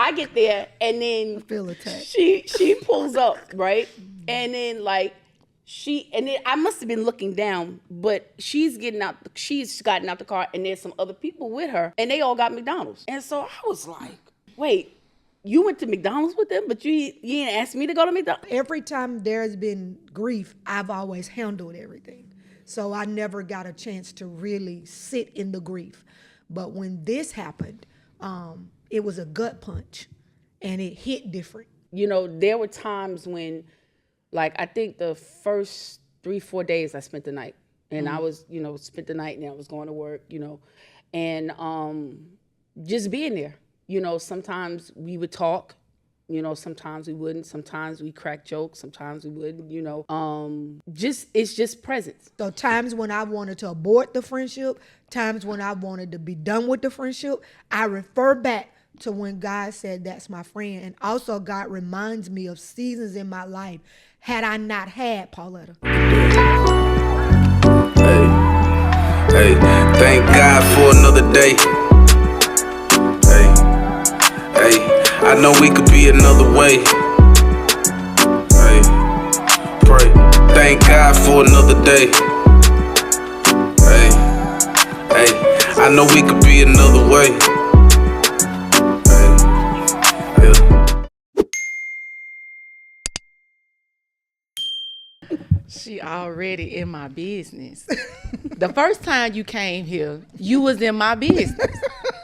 I get there, and then feel attacked. She pulls up, right? And then I must have been looking down, but she's gotten out the car, and there's some other people with her, and they all got McDonald's. And so I was like, wait, you went to McDonald's with them, but you didn't ask me to go to McDonald's? Every time there's been grief, I've always handled everything. So I never got a chance to really sit in the grief. But when this happened, it was a gut punch, and it hit different. You know, there were times when, like, I think the first 3-4 days I spent the night, and I was, spent the night, and I was going to work, and just being there. Sometimes we would talk, sometimes we wouldn't, sometimes we crack jokes, sometimes we wouldn't, it's just presence. So times when I wanted to abort the friendship, times when I wanted to be done with the friendship, I refer back to when God said that's my friend. And also God reminds me of seasons in my life had I not had Pauletta. Hey, thank God for another day. Hey, I know we could be another way. Hey, pray, thank God for another day. Hey, I know we could be another way. She already in my business. The first time you came here, you was in my business.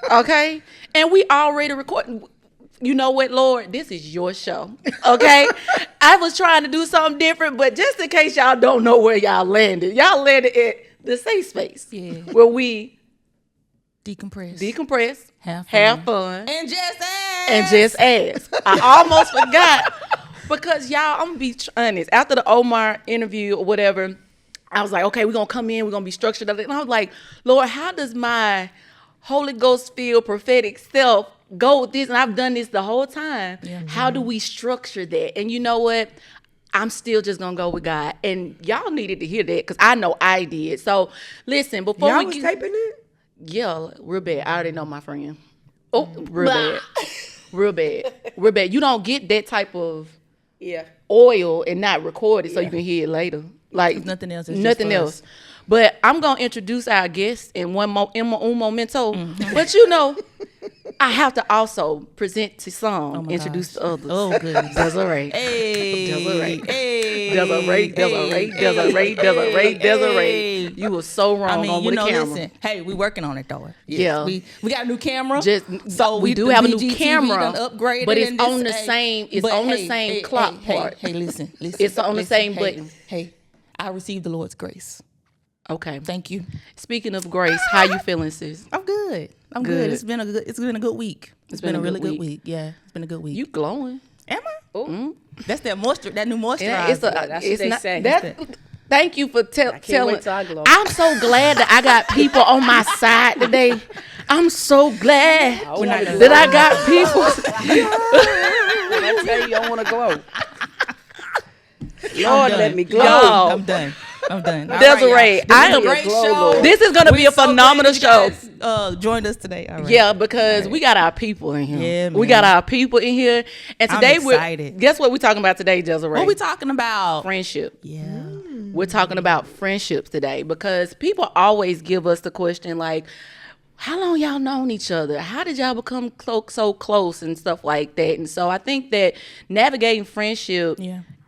Okay? And we already recording. You know what, Lord? This is your show. Okay? I was trying to do something different, but just in case y'all don't know where y'all landed at the safe space. Yeah. Where we decompress, have fun. And just ask. I almost forgot. Because y'all, I'm gonna be honest. After the Omar interview or whatever, I was like, okay, we're gonna come in, we're gonna be structured. And I was like, Lord, how does my Holy Ghost filled prophetic self go with this? And I've done this the whole time. Yeah. How do we structure that? And you know what? I'm still just gonna go with God. And y'all needed to hear that because I know I did. So listen, before y'all was taping it? Yeah, real bad. I already know my friend. Oh, real bad. Real bad. You don't get that type of oil and not record it so you can hear it later. Like nothing else. Nothing else. But I'm gonna introduce our guest in un momento. Mm-hmm. But I have to also present to some, introduce to others. Oh, goodness. Desiree. Desiree. You were so wrong on the camera. Listen, hey, we working on it though. Yeah. We got a new camera. So we do have a new BGTV camera, upgraded, but it's on the same. It's on the same clock part. Hey, listen. It's on the same button. Hey, I received the Lord's grace. Okay. Thank you. Speaking of grace, how you feeling, sis? I'm good. It's been a good week. It's been a really good week. Yeah, it's been a good week. You glowing? Am I? Oh, that's that new moisturizer. Yeah, that's what they say. Thank you for telling. Wait till I glow. I'm so glad that I got people on my side today. I'm so glad that I got people. I tell you, I want to glow. Lord, let me glow. I'm done. Desiree, I am great show. This is going to be a phenomenal show. Joined us today. All right. Yeah, because we got our people in here. Yeah, man. We got our people in here. And today I'm excited. Guess what we're talking about today, Desiree? What we talking about? Friendship. Yeah. We're talking about friendships today because people always give us the question like, how long y'all known each other? How did y'all become so close and stuff like that? And so I think that navigating friendship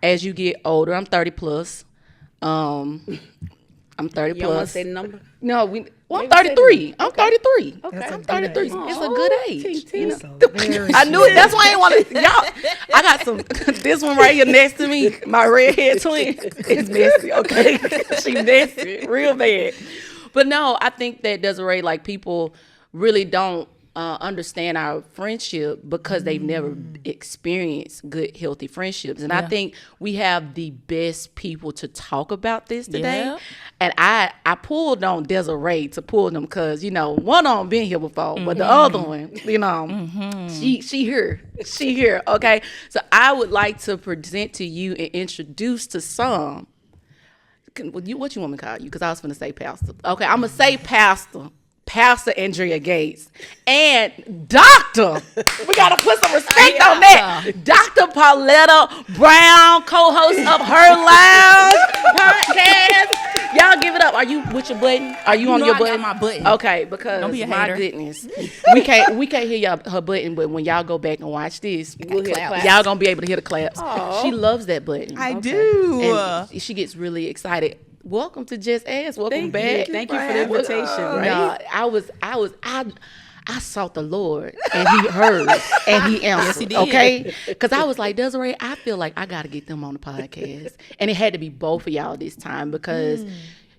as you get older, I'm 30 plus. I'm 30 plus. You want to say the number? No, I'm 33. I'm 33. Okay. I'm 33. It's a good age. I knew it. That's why I ain't want to. Y'all, I got some. This one right here next to me, my redhead twin, is messy. Okay, she messy, real bad. But no, I think that Desiree, like people really don't understand our friendship because they've never experienced good, healthy friendships. And I think we have the best people to talk about this today. Yeah. And I pulled on Desiree to pull them because, one of them been here before, but the other one, she here. Okay. So I would like to present to you and introduce to some. What you want me to call you? Because I was going to say pastor. Okay, I'm going to say pastor. Pastor Andrea Gates, and Dr. We gotta put some respect on that. Dr. Pauletta Brown, co-host of Her Lounge podcast. Y'all give it up. Are you with your button? Are you on your button? I got my button. Okay, because Don't be a my hater. goodness, we can't hear her button, but when y'all go back and watch this, We'll hear claps. y'all gonna be able to hear the claps. She loves that button. I do. And she gets really excited. Welcome to Jess Ask. Welcome back. Thank you for the invitation. No, I sought the Lord and he heard and he answered. Yes, he did. Okay? Because I was like, Desiree, I feel like I got to get them on the podcast. And it had to be both of y'all this time because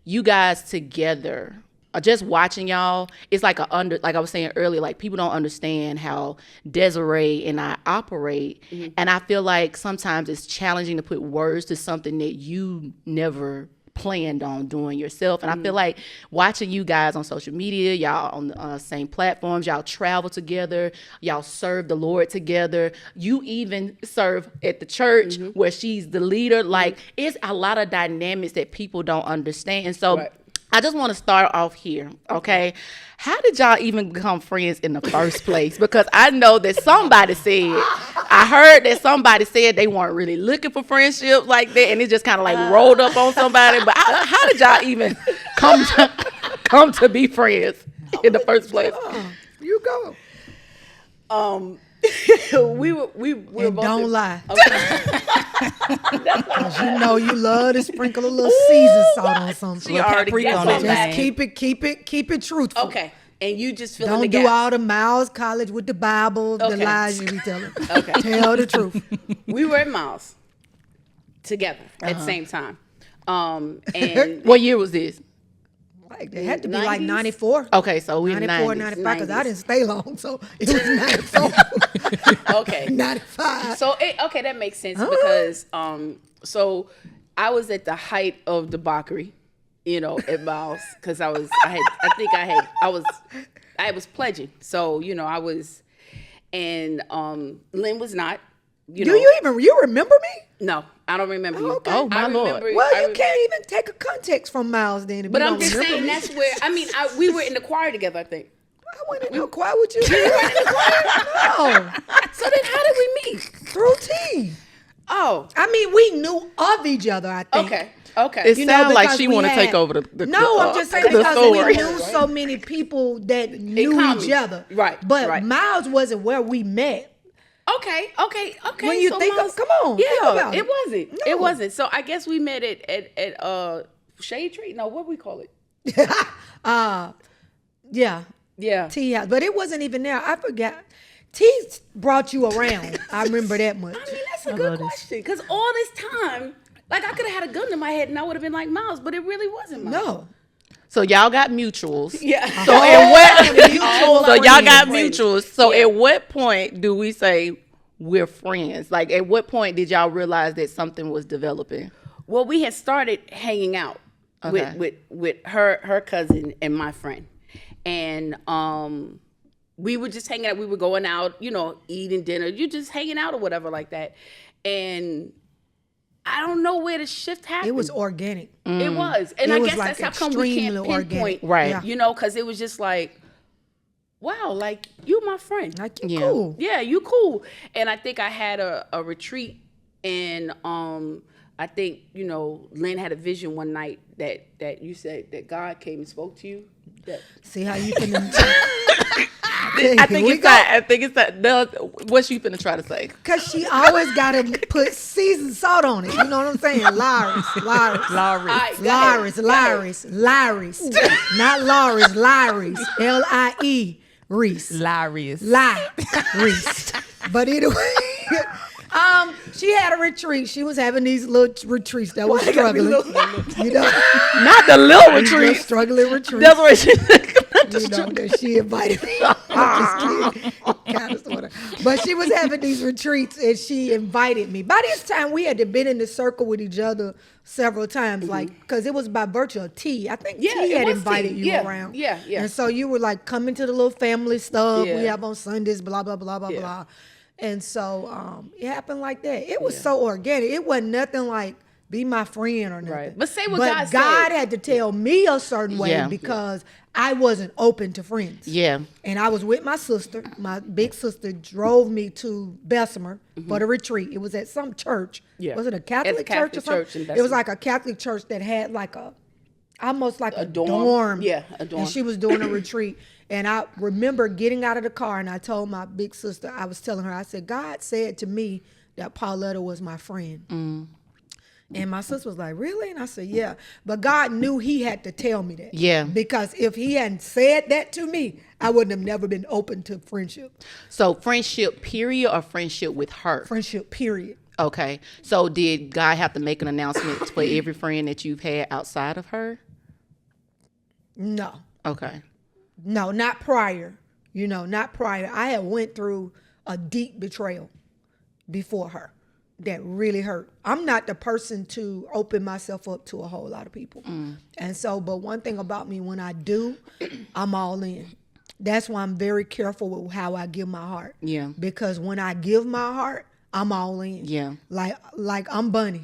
you guys together, just watching y'all, it's like like I was saying earlier, like people don't understand how Desiree and I operate. And I feel like sometimes it's challenging to put words to something that you never planned on doing yourself. And I feel like watching you guys on social media, y'all on the same platforms, y'all travel together, y'all serve the Lord together, you even serve at the church where she's the leader. Like, it's a lot of dynamics that people don't understand. And so I just want to start off here, okay? How did y'all even become friends in the first place? Because I know that I heard that somebody said they weren't really looking for friendships like that, and it just kind of like rolled up on somebody. But how did y'all even come to be friends in the first place? You go. We were And both don't lie. Okay. 'Cause you know you love to sprinkle a little season salt on something. She already paprika got on something. that Just thing. keep it truthful. Okay. And you just fill in Don't the do gaps. all the Miles College with the Bible, the Okay. lies you be telling. Okay. Tell the truth. We were at Miles together at the same time. And What year was this? Like, they had to be 90s? like 94. Okay, so we in the 94, 90s. 95, because I 90s. didn't stay long, so it was 94, okay. 95. So okay, that makes sense because so I was at the height of debauchery, at Miles because I was pledging. So, I was, and Lynn was not, Do you remember me? No, I don't remember you. Okay. Oh, my Lord. Well, you can't even take a context from Miles then. If But you I'm don't just remember saying me. that's where, we were in the choir together, I think. I went in no choir with you. You weren't in the choir? No. So then how did we meet? Through T. Oh, I mean, we knew of each other, I think. okay. It sounds like because she we want to had- take over the No, I'm just saying the because story. we knew so many people that knew common. each other. Right, But right. Miles wasn't where we met. Okay. When you so think of- Miles- come on, think about it it. wasn't. No. It wasn't. So I guess we met at Shade Tree. No, what we call it? Yeah. Yeah. T house. But it wasn't even there. I forgot. T brought you around. I remember that much. I mean, that's a good question. Because all this time, like I could have had a gun to my head and I would have been like Miles, but it really wasn't Miles. No. So y'all got mutuals. Yeah. So at what? Mutual So y'all got friends. mutuals. So Yeah. at what point do we say we're friends? Like at what point did y'all realize that something was developing? Well, we had started hanging out Okay. with her cousin and my friend, and we were just hanging out. We were going out, eating dinner. You just hanging out or whatever like that, and I don't know where the shift happened. It was organic. It was, and It I was guess like that's how come we can't extremely pinpoint, organic. Right. Yeah. Because it was just like, wow, like you my friend. Like, you Yeah. cool. Yeah, you cool. And I think I had a retreat, and I think Lynn had a vision one night that you said that God came and spoke to you. That See how you can. I think it's that. What you finna try to say? Because she always got to put seasoned salt on it. You know what I'm saying? Laris. right, go ahead. Laris. Not Laris, Laris. L-I-E. Reese. Hilarious. Reese. But anyway, she had a retreat. She was having these little retreats that was struggling. Not the little retreat. Struggling retreats. That's what she. That she invited me. I'm just kidding. Kind of, sort of. But she was having these retreats and she invited me. By this time, we had been in the circle with each other several times, like, because it was by virtue of T. I think Yeah, T it had was invited T. you Yeah, around. yeah. And so you were like coming to the little family stuff we Yeah. have on Sundays, blah, blah, blah, blah, Yeah. blah. And so it happened like that. It was so organic. It wasn't nothing like be my friend or nothing. Right. But say what but God God said. had to tell me a certain way Yeah. because I wasn't open to friends. Yeah. And I was with my sister. My big sister drove me to Bessemer for the retreat. It was at some church. Yeah. Was it a It's Catholic, a Catholic church or something? church in It was Bessemer. like a Catholic church that had like almost like a dorm. dorm. Yeah, a dorm. And she was doing a retreat. And I remember getting out of the car and I told my big sister, I was telling her, I said, God said to me that Pauletta was my friend. And my sister was like, really? And I said, yeah. But God knew he had to tell me that. Yeah. Because if he hadn't said that to me, I wouldn't have never been open to friendship. So friendship period or friendship with her? Friendship, period. Okay. So did God have to make an announcement for every friend that you've had outside of her? No. Okay. No, not prior. Not prior. I had went through a deep betrayal before her that really hurt. I'm not the person to open myself up to a whole lot of people. And so, but one thing about me, when I do, I'm all in. That's why I'm very careful with how I give my heart. Yeah. Because when I give my heart, I'm all in. Yeah. Like I'm Bunny.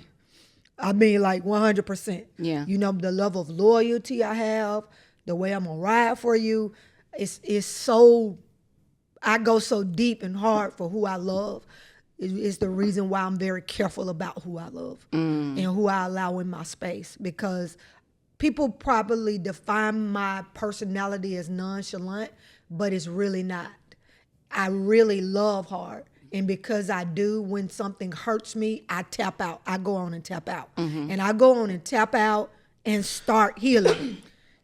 I mean, like 100%. Yeah. The love of loyalty I have, the way I'm gonna ride for you, it's so, I go so deep and hard for who I love. It's the reason why I'm very careful about who I love and who I allow in my space, because people probably define my personality as nonchalant, but it's really not. I really love hard. And because I do, when something hurts me, I tap out. I go on and tap out. And I go on and tap out and start healing.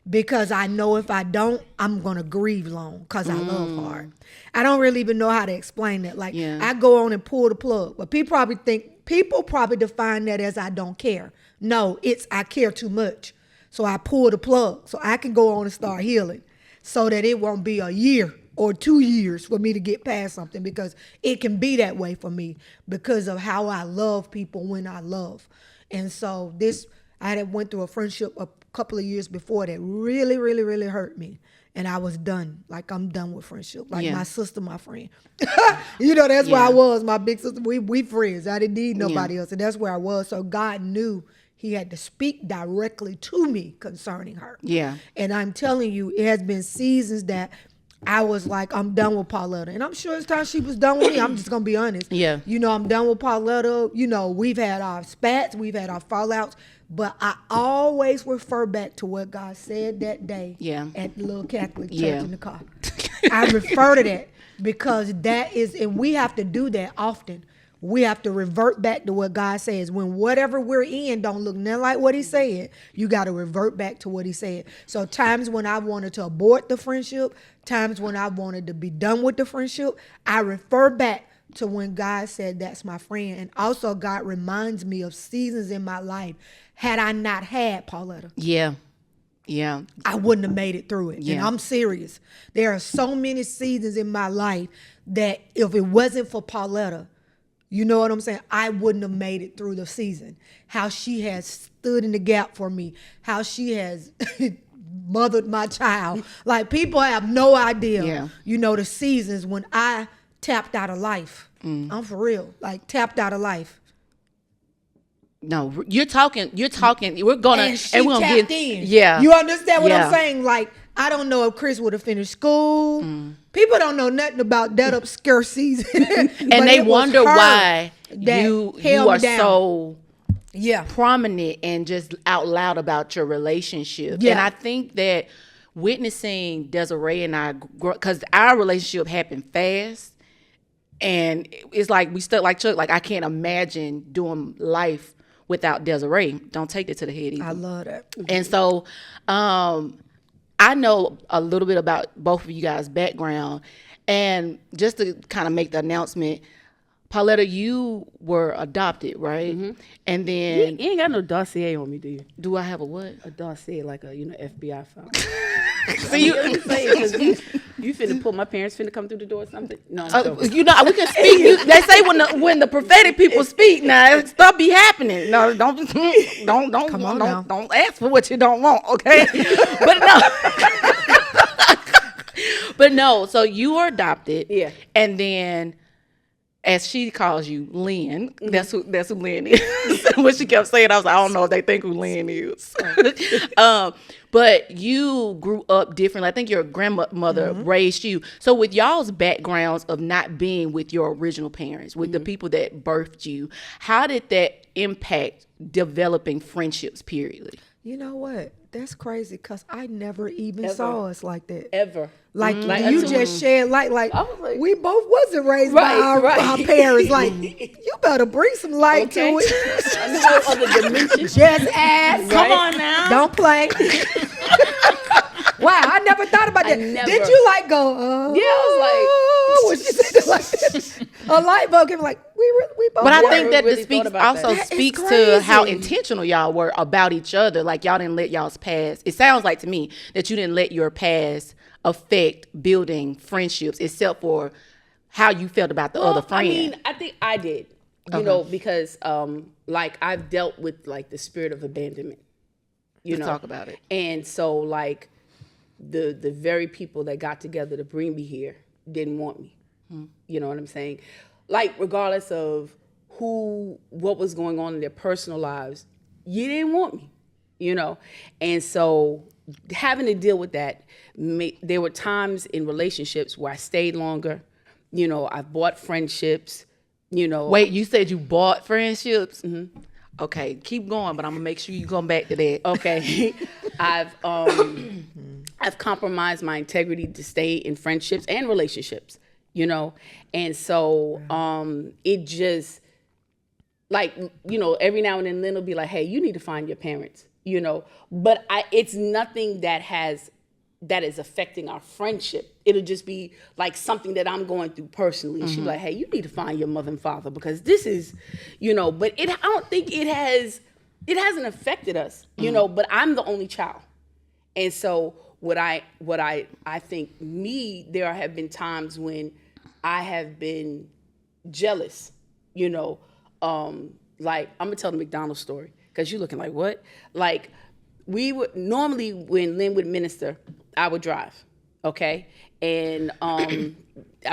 Because I know if I don't, I'm going to grieve long because I love hard. I don't really even know how to explain that. Like, I go on and pull the plug. But people probably define that as I don't care. No, it's I care too much. So I pull the plug so I can go on and start healing so that it won't be a year or 2 years for me to get past something, because it can be that way for me because of how I love people when I love. And so I had went through a friendship a couple of years before that really, really, really hurt me. And I was done. Like, I'm done with friendship. Like, my sister, my friend. That's where I was. My big sister, we friends. I didn't need nobody else. And that's where I was. So God knew he had to speak directly to me concerning her. Yeah. And I'm telling you, it has been seasons that I was like, I'm done with Pauletta. And I'm sure it's time she was done with me. I'm just going to be honest. Yeah. I'm done with Pauletta. We've had our spats. We've had our fallouts. But I always refer back to what God said that day at the little Catholic church in the car. I refer to that because that is, and we have to do that often. We have to revert back to what God says. When whatever we're in don't look nothing like what he said, you got to revert back to what he said. So times when I wanted to abort the friendship, times when I wanted to be done with the friendship, I refer back to when God said that's my friend. And also God reminds me of seasons in my life. Had I not had Pauletta, I wouldn't have made it through it. Yeah. And I'm serious. There are so many seasons in my life that if it wasn't for Pauletta, you know what I'm saying, I wouldn't have made it through the season. How she has stood in the gap for me. How she has mothered my child. Like, people have no idea, the seasons when I tapped out of life. I'm for real. Like, tapped out of life. No, you're talking. We're gonna, And she we're gonna tapped get in. Yeah. You understand what Yeah. I'm saying? Like, I don't know if Chris would have finished school. People don't know nothing about that obscure season. And they wonder why you are so Yeah. prominent and just out loud about your relationship. Yeah. And I think that witnessing Desiree and I, because our relationship happened fast, and it's like we stuck like Chuck. Like, I can't imagine doing life without Desiree. Don't take that to the head either. I love that. And so I know a little bit about both of you guys' background. And just to kind of make the announcement, Pauletta, you were adopted, right? Mm-hmm. And then... You ain't got no dossier on me, do you? Do I have a what? A dossier, like a FBI file. So you finna pull, my parents finna come through the door or something? No, I'm joking. we can speak. They say when the prophetic people speak, now stuff be happening. No, don't Come on now. don't ask for what you don't want, okay? But no. But no, so you were adopted. Yeah. And then as she calls you, Lynn. That's who Lynn is. When she kept saying, I was like, I don't know if they think who Lynn is. But you grew up differently. I think your grandmother raised you. So with y'all's backgrounds of not being with your original parents, with the people that birthed you, how did that impact developing friendships, period? You know what? That's crazy because I never even saw us like that. Ever. Like you just shared light. Like we both wasn't raised by our parents. Like you better bring some light to it. A whole other dimension. Just ask. Come on now. Don't play. Wow, I never thought about that. Did you like go? Yeah, I was like, when she said it like that, a light bulb came like we both. But I were. think that really this speaks thought about also that. speaks That to is how crazy. intentional y'all were about each other. Like y'all didn't let y'all's past. It sounds like to me that you didn't let your past affect building friendships, except for how you felt about the other friend. I mean, I think I did. You know, because like I've dealt with like the spirit of abandonment. You Let's know, talk about it. And so like the very people that got together to bring me here didn't want me. You know what I'm saying? Like regardless of what was going on in their personal lives, you didn't want me. You know, and so having to deal with that, there were times in relationships where I stayed longer. You know, I bought friendships. You know, Wait, you said you bought friendships? Okay, keep going, but I'm gonna make sure you come back to that. okay, I've compromised my integrity to stay in friendships and relationships. You know, and so it just like, you know, every now and then Lynn will be like, hey, you need to find your parents. You know, but it's nothing that is affecting our friendship. It'll just be like something that I'm going through personally. And she'll be like, hey, you need to find your mother and father because this is, you know, but I don't think it hasn't affected us, you know, but I'm the only child. And so what I think there have been times when I have been jealous, you know, like I'm gonna tell the McDonald's story. Because you're looking like, what? Like, we would normally, when Lynn would minister, I would drive, okay? And I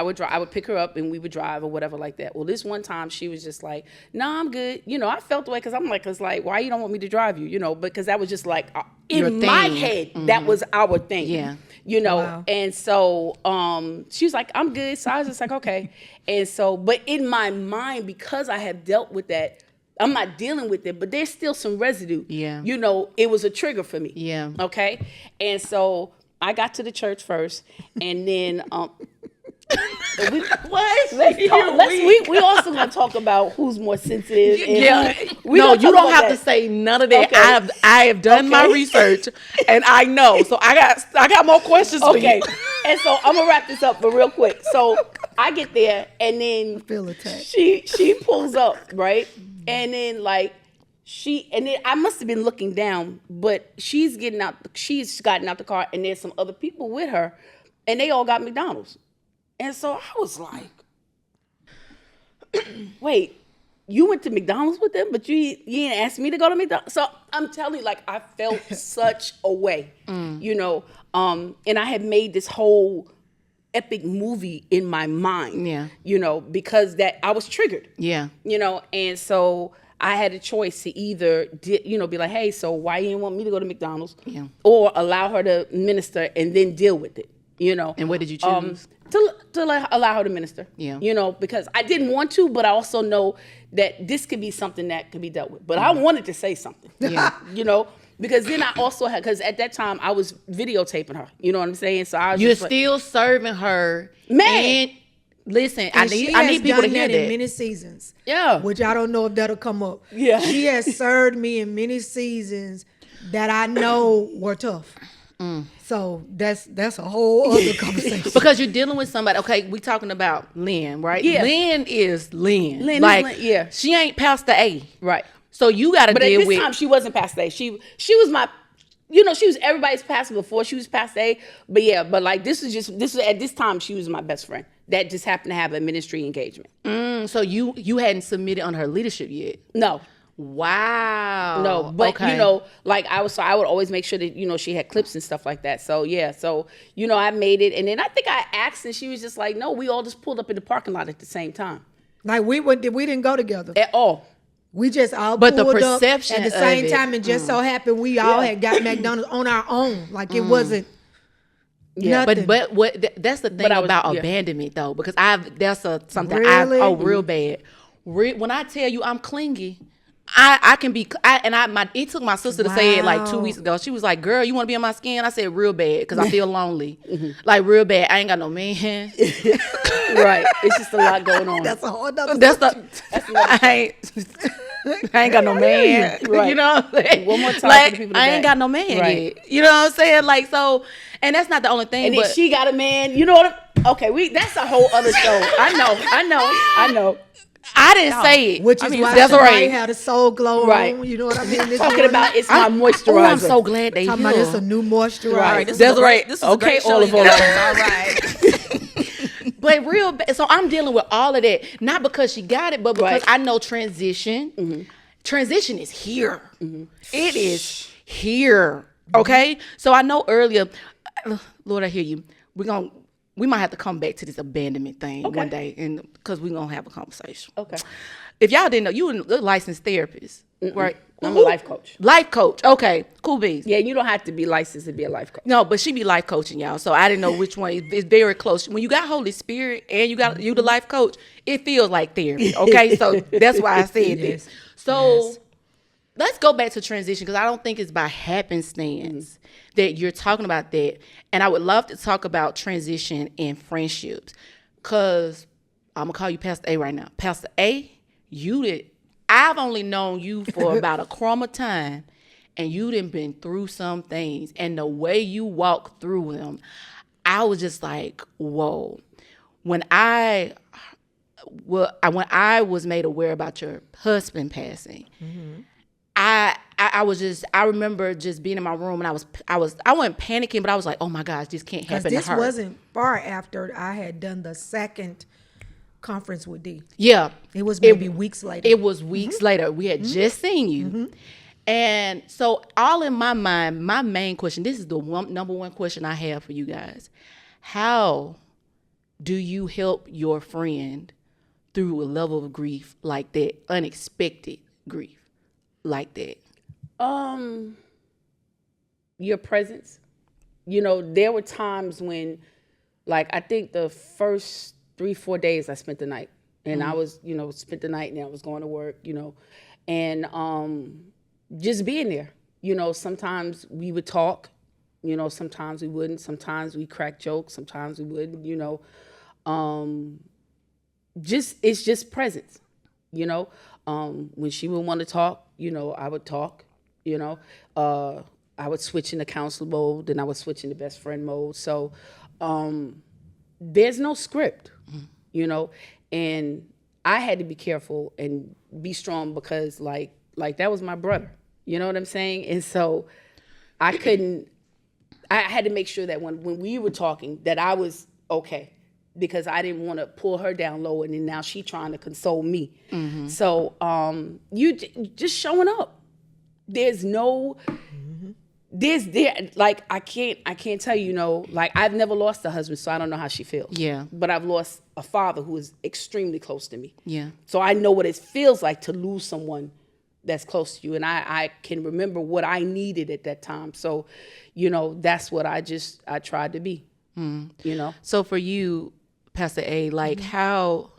would pick her up and we would drive or whatever like that. Well, this one time she was just like, no, I'm good. You know, I felt the way because I'm like, why you don't want me to drive you? You know, because that was just like, in my head, that was our thing. Yeah. You know, Wow. and so she was like, I'm good. So I was just like, okay. And so, but in my mind, because I have dealt with that, I'm not dealing with it, but there's still some residue. Yeah. You know, it was a trigger for me. Yeah. Okay. And so I got to the church first, and then we also gonna talk about who's more sensitive. Yeah. We No, gonna you talk don't about have to that. say none of that. Okay. I have done my Okay. research and I know. So I got more questions for Okay. you. And so I'm gonna wrap this up, but real quick. So I get there, and then feel attacked. she pulls up, right? And then I must have been looking down, but she's gotten out the car, and there's some other people with her, and they all got McDonald's. And so I was like, wait, you went to McDonald's with them, but you didn't ask me to go to McDonald's? So I'm telling you, like, I felt such a way, you know, and I had made this whole epic movie in my mind, Yeah. you know, because that I was triggered. Yeah. You know, and so I had a choice to either, be like, hey, so why you didn't want me to go to McDonald's? Yeah. Or allow her to minister and then deal with it, you know. And what did you choose? To allow her to minister. Yeah. You know, because I didn't want to, but I also know that this could be something that could be dealt with. But I wanted to say something. Yeah. You know, because then I also had, because at that time I was videotaping her. You know what I'm saying? So I was You're just like, still serving her. Man. And listen, I And she need has people to done hear that in that. many seasons. Yeah. Which I don't know if that'll come up. Yeah. She has served me in many seasons that I know were tough. So that's a whole other conversation. Because you're dealing with somebody. Okay, we talking about Lynn, right? Yeah. Lynn is Lynn. Lynn is like, Lynn, yeah. She ain't Pastor A. Right. So you got to But at deal this with. time, she wasn't Pastor A. She was my, you know, she was everybody's pastor before she was Pastor A. But yeah, but like this was at this time, she was my best friend. That just happened to have a ministry engagement. So you hadn't submitted on her leadership yet. No. Wow. No, but okay. you know, like I would always make sure that, you know, she had clips and stuff like that. So yeah, so, you know, I made it. And then I think I asked and she was just like, no, we all just pulled up in the parking lot at the same time. Like we didn't go together at all. We just all But the pulled up perception at the of same it, time, and just so happened we all had got McDonald's on our own. Like it wasn't. Yeah, nothing. But that's the thing about abandonment though, because something Really? real bad. When I tell you I'm clingy, I can be, it took my sister to say it like 2 weeks ago. She was like, girl, you want to be on my skin? I said, real bad, because I feel lonely. Like, real bad. I ain't got no man. Right. It's just a lot going on. That's a whole other. I ain't got no man. Right. You know? One more time Like, for the people I today. ain't got no man Right. yet. You know what I'm saying? Like, so, and that's not the only thing. And but if she got a man, you know what? Okay, that's a whole other show. I know. I didn't say it. Which is why that's somebody right. had a soul glow Right. on. You know what I mean? This Talking morning. about it's my moisturizer. Oh, I'm so glad they Talking about here. it's a new moisturizer. Right. This That's is right. This is Okay, a great show, olive you oil. guys. All right. But real bad. So I'm dealing with all of that, not because she got it, but because Right. I know transition. Transition is here. It is here. Okay. So I know earlier, Lord, I hear you. We might have to come back to this abandonment thing one day, and because we're gonna have a conversation. Okay. If y'all didn't know, you a licensed therapist, right? I'm a life coach. Life coach. Okay. Cool beans. Yeah, you don't have to be licensed to be a life coach. No, but she be life coaching y'all, so I didn't know which one. It's very close. When you got Holy Spirit and you the life coach, it feels like therapy. Okay, so that's why I said this. So let's go back to transition, because I don't think it's by happenstance that you're talking about that. And I would love to talk about transition in friendships, because I'm gonna call you Pastor A right now. Pastor A, I've only known you for about a crumb of time, and you done been through some things, and the way you walk through them, I was just like, whoa. When I was made aware about your husband passing, I remember just being in my room, and I wasn't panicking, but I was like, oh my gosh, this can't happen to her. This wasn't far after I had done the second conference with D. Yeah. It was maybe weeks later. It was weeks later. We had just seen you. And so all in my mind, my main question, this is the number one question I have for you guys. How do you help your friend through a level of grief like that, unexpected grief like that? Your presence. You know, there were times when, like, I think the first 3-4 days I spent the night, and I was, spent the night, and I was going to work, and just being there. Sometimes we would talk, sometimes we wouldn't, sometimes we crack jokes, sometimes we wouldn't, it's just presence, when she would want to talk, I would talk, I would switch into counselor mode, then I would switch into best friend mode. So there's no script, and I had to be careful and be strong, because like that was my brother, you know what I'm saying? And so I had to make sure that when we were talking that I was okay, because I didn't want to pull her down low, and then now she trying to console me. So you just showing up. There's no, like I can't tell you, like I've never lost a husband, so I don't know how she feels. Yeah. But I've lost a father who is extremely close to me. Yeah. So I know what it feels like to lose someone that's close to you, and I can remember what I needed at that time. So, that's what I tried to be. So for you, Pastor A, like how,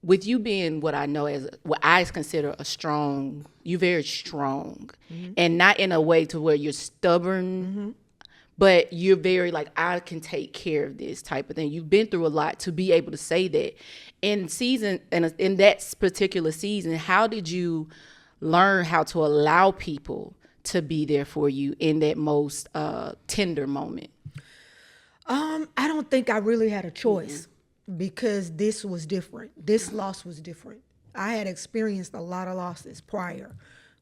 with you being what I know as what I consider you're very strong, and not in a way to where you're stubborn, but you're very like, I can take care of this type of thing. You've been through a lot to be able to say that. In that particular season, how did you learn how to allow people to be there for you in that most tender moment? I don't think I really had a choice, because this was different. This loss was different. I had experienced a lot of losses prior,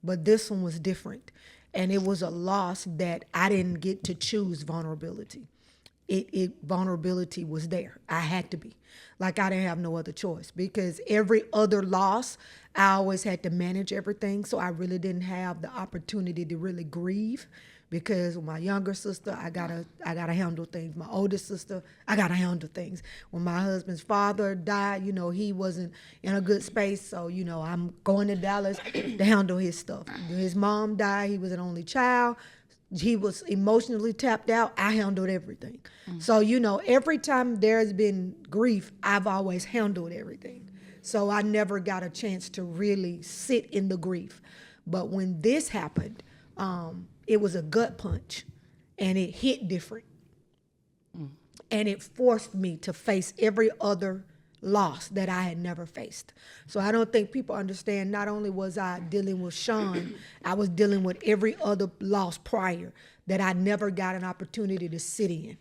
but this one was different. And it was a loss that I didn't get to choose vulnerability. Vulnerability was there. I had to be. Like I didn't have no other choice, because every other loss, I always had to manage everything. So I really didn't have the opportunity to really grieve, because with my younger sister, I gotta handle things. My older sister, I gotta handle things. When my husband's father died, he wasn't in a good space, so I'm going to Dallas to handle his stuff. His mom died. He was an only child. He was emotionally tapped out. I handled everything. So every time there's been grief, I've always handled everything. So I never got a chance to really sit in the grief. But when this happened, it was a gut punch, and it hit different. And it forced me to face every other loss that I had never faced. So I don't think people understand, not only was I dealing with Sean, I was dealing with every other loss prior that I never got an opportunity to sit in.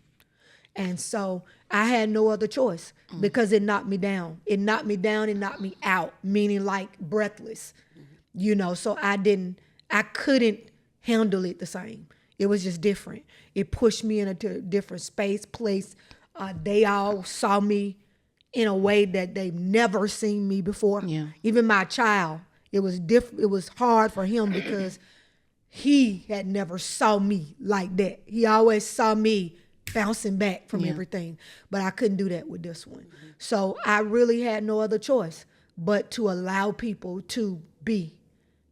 And so I had no other choice because it knocked me down. It knocked me down, it knocked me out, meaning like breathless. So I couldn't handle it the same. It was just different. It pushed me into a different space, place. They all saw me in a way that they've never seen me before. Yeah. Even my child, it was different. It was hard for him because he had never saw me like that. He always saw me bouncing back from everything, but I couldn't do that with this one. So I really had no other choice but to allow people to be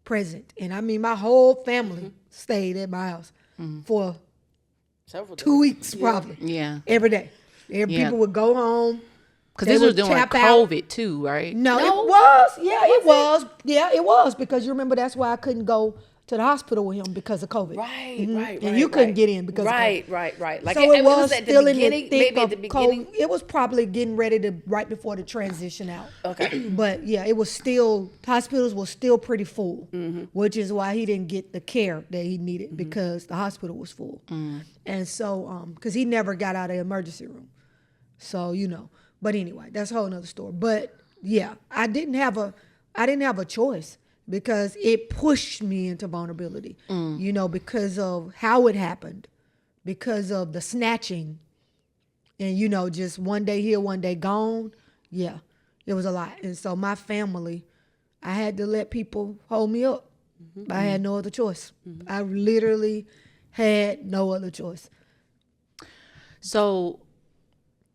present. And I mean, my whole family stayed at my house for several 2 weeks, probably. Yeah. Every day. People would go home. Because this was during COVID too, right? No, it was. Yeah, it was. Yeah, it was. Because you remember that's why I couldn't go to the hospital with him because of COVID. Right. And you couldn't get in because of COVID. Right. Like so it was at still the in beginning, the thick maybe of at the beginning. COVID. It was probably getting ready to right before the transition out. Okay. But yeah, it was still, hospitals were still pretty full, which is why he didn't get the care that he needed because the hospital was full. And so, because he never got out of the emergency room. So, but anyway, that's a whole nother story. But yeah, I didn't have a choice because it pushed me into vulnerability, because of how it happened, because of the snatching and, just one day here, one day gone. Yeah, it was a lot. And so my family, I had to let people hold me up. I had no other choice. I literally had no other choice. So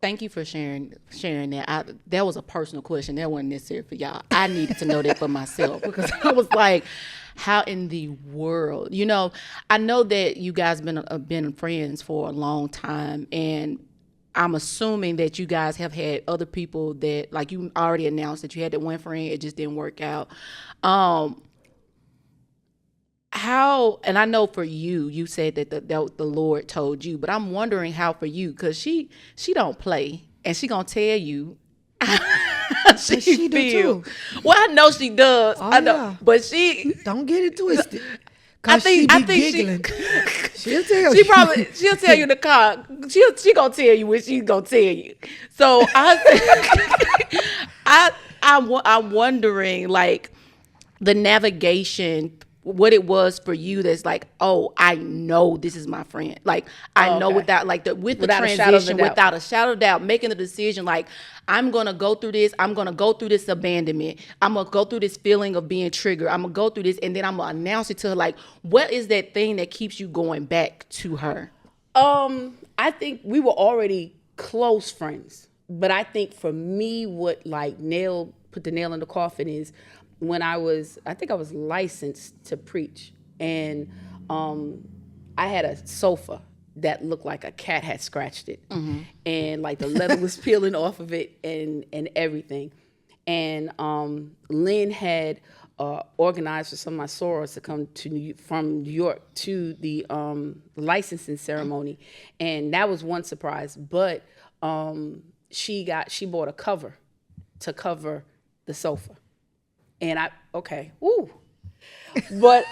thank you for sharing that. That was a personal question. That wasn't necessary for y'all. I needed to know that for myself because I was like, how in the world? I know that you guys been friends for a long time, and I'm assuming that you guys have had other people that, like you already announced that you had that one friend, it just didn't work out. How, and I know for you said that the Lord told you, but I'm wondering how for you, because she don't play, and she gonna tell you how she feel. Well, I know she does. Oh, I know, yeah. But she don't get it twisted. I think giggling. She'll tell you. She'll tell you in the car. She gonna tell you what she's gonna tell you. So I'm wondering, like, the navigation, what it was for you that's like, oh, I know this is my friend. Like, I know without the transition, without a shadow of doubt, making the decision, like, I'm going to go through this. I'm going to go through this abandonment. I'm going to go through this feeling of being triggered. I'm going to go through this, and then I'm going to announce it to her. Like, what is that thing that keeps you going back to her? I think we were already close friends. But I think for me, what put the nail in the coffin is when I was licensed to preach, and I had a sofa that looked like a cat had scratched it, and like the leather was peeling off of it and everything. And Lynn had organized for some of my sorors to come from New York to the licensing ceremony, and that was one surprise. But she bought a cover to cover the sofa. And but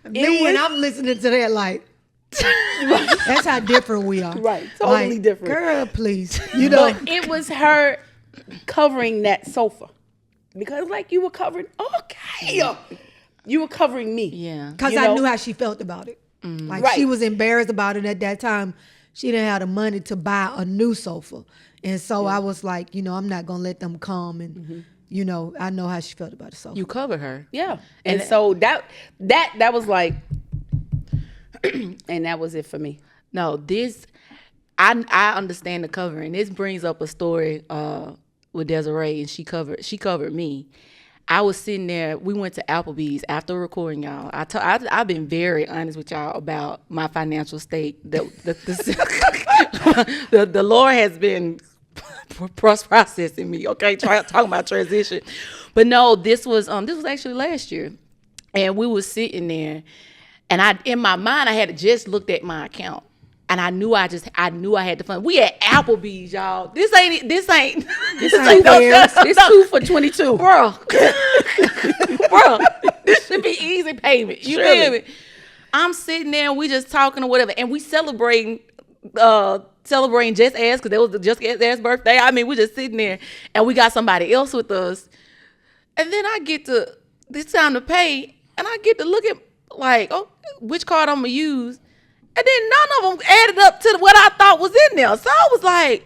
when I'm listening to that, like, that's how different we are. Right, totally different. Girl, please, But it was her covering that sofa because, like, you were covering. You were covering me. Yeah, because I knew how she felt about it. Like, she was embarrassed about it at that time. She didn't have the money to buy a new sofa, and so I was like, I'm not gonna let them come and. I know how she felt about it. So you covered her. Yeah. And so that was like, And that was it for me. No, this, I understand the covering. This brings up a story with Desiree, and she covered me. I was sitting there. We went to Applebee's after recording, y'all. I've been very honest with y'all about my financial state. The Lord has been processing me. Okay, talking about transition, but no, this was actually last year, and we was sitting there, and in my mind I had just looked at my account. And I knew I had the fun. We at Applebee's, y'all. This ain't no This 2 for $22. bro. This should be easy payment. You feel me? I'm sitting there and we just talking or whatever, and we celebrating Jess Ask, because that was the Jess Ask birthday. I mean, we just sitting there and we got somebody else with us, and then it's time to pay, and I get to look at like, oh, which card I'm gonna use. And then none of them added up to what I thought was in there. So I was like,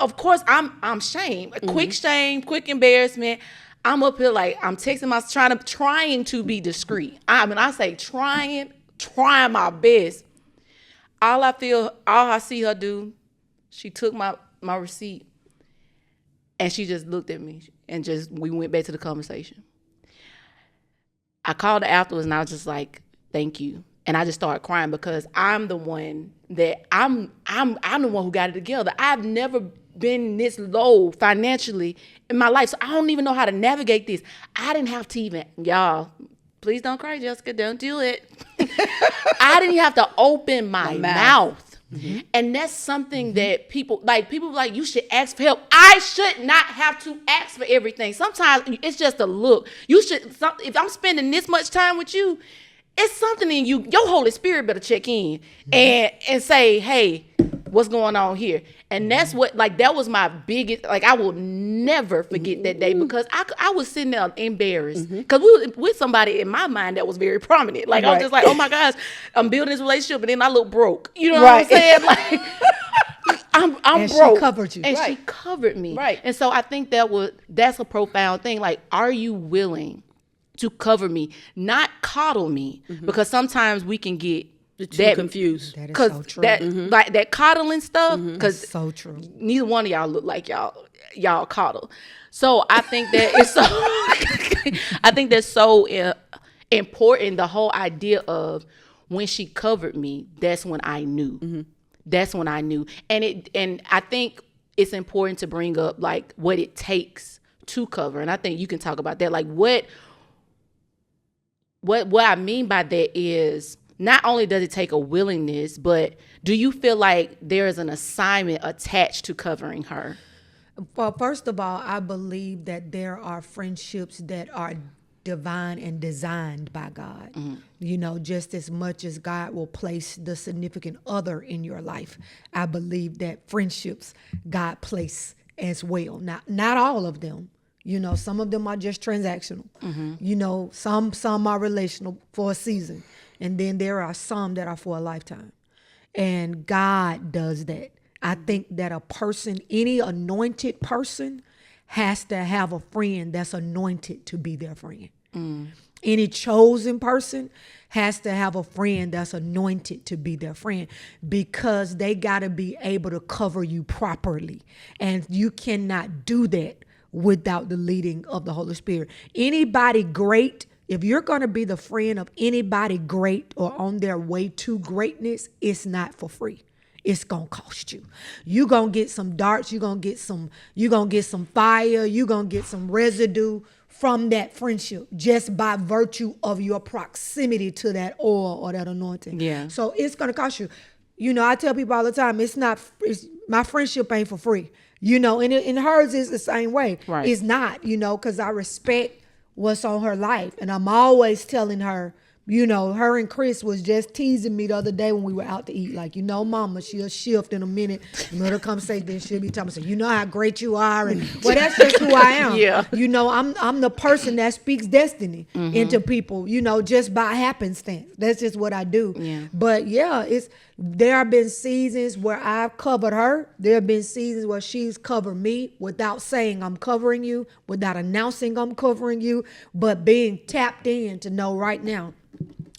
of course, I'm shamed. Quick shame, quick embarrassment. I'm up here like, I'm texting trying to be discreet. I say trying my best. All I see her do, she took my receipt and she just looked at me and we went back to the conversation. I called her afterwards and I was just like, thank you. And I just started crying because I'm the one who got it together. I've never been this low financially in my life, so I don't even know how to navigate this. I didn't have to even, y'all, please don't cry, Jessica, don't do it. I didn't have to open my mouth. Mm-hmm. And that's something that people like, you should ask for help. I should not have to ask for everything. Sometimes it's just a look. If I'm spending this much time with you, it's something in you. Your Holy Spirit better check in and say, hey, what's going on here? And that's what, that was my biggest, I will never forget that day, because I was sitting there embarrassed because we were with somebody in my mind that was very prominent. I was just like, oh my gosh, I'm building this relationship, and then I look broke. You know what I'm saying? I'm and broke. She covered you. And she covered me. Right. And so I think that's a profound thing. Are you willing to cover me, not coddle me? Because sometimes we can get confused. That is so true. That coddling stuff, because so true. Neither one of y'all look like y'all coddle. So I think that it's so I think that's so important. The whole idea of when she covered me, that's when I knew. That's when I knew. And I think it's important to bring up what it takes to cover. And I think you can talk about that. What I mean by that is, not only does it take a willingness, but do you feel like there is an assignment attached to covering her? Well, first of all, I believe that there are friendships that are divine and designed by God. Just as much as God will place the significant other in your life, I believe that friendships God placed as well. Now, not all of them. Some of them are just transactional. Some are relational for a season. And then there are some that are for a lifetime. And God does that. I think that any anointed person has to have a friend that's anointed to be their friend. Any chosen person has to have a friend that's anointed to be their friend, because they got to be able to cover you properly. And you cannot do that without the leading of the Holy Spirit. Anybody great, if you're going to be the friend of anybody great or on their way to greatness, it's not for free. It's going to cost you. You're going to get some darts. You're going to get some fire. You're going to get some residue from that friendship just by virtue of your proximity to that oil or that anointing. Yeah. So it's going to cost you. I tell people all the time, my friendship ain't for free. And hers is the same way. Right. It's not, because I respect what's on her life. And I'm always telling her, her and Chris was just teasing me the other day when we were out to eat. Mama, she'll shift in a minute. Let her come say, then she'll be telling me, how great you are. And well, that's just who I am. Yeah. I'm the person that speaks destiny into people, just by happenstance. That's just what I do. Yeah. But yeah, there have been seasons where I've covered her. There have been seasons where she's covered me without saying I'm covering you, without announcing I'm covering you, but being tapped in to know right now,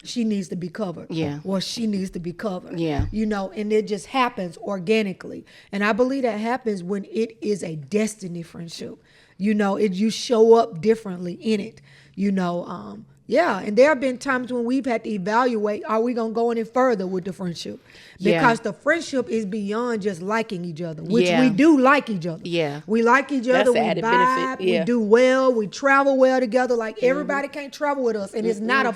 she needs to be covered. Yeah. Or she needs to be covered. Yeah. You know, and it just happens organically. And I believe that happens when it is a destiny friendship. You know, you show up differently in it. You know, yeah, and there have been times when we've had to evaluate, are we going to go any further with the friendship? Because the friendship is beyond just liking each other, which we do like each other. Yeah. We like each other, That's the we added vibe, benefit. Yeah. we do well, we travel well together. Like everybody can't travel with us, and it's not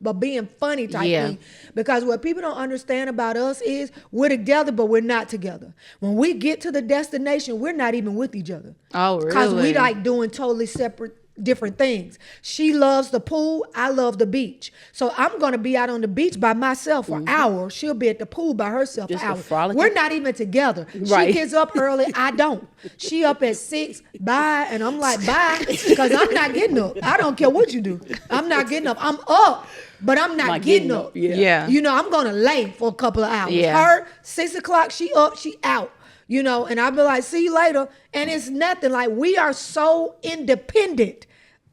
a being funny type thing. Because what people don't understand about us is we're together, but we're not together. When we get to the destination, we're not even with each other. Oh, really? Because we like doing totally separate different things. She loves the pool, I love the beach. So I'm going to be out on the beach by myself for hours. She'll be at the pool by herself Just for for hours. frolicking? We're not even together. Right. She gets up early, I don't. She up at 6, bye, and I'm like, bye, because I'm not getting up. I don't care what you do. I'm not getting up. I'm up, but I'm not getting up. Yeah. You know, I'm going to lay for a couple of hours. Yeah. Her, 6 o'clock, she up, she out. You know, and I'll be like, see you later. And it's nothing. Like, we are so independent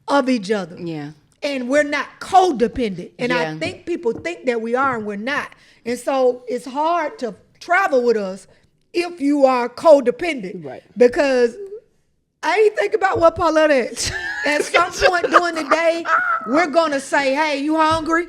of each other. Yeah. And we're not codependent. And Yeah. I think people think that we are, and we're not. And so it's hard to travel with us if you are codependent. Right. Because I ain't think about what Pauletta is. At some point during the day, we're going to say, hey, you hungry?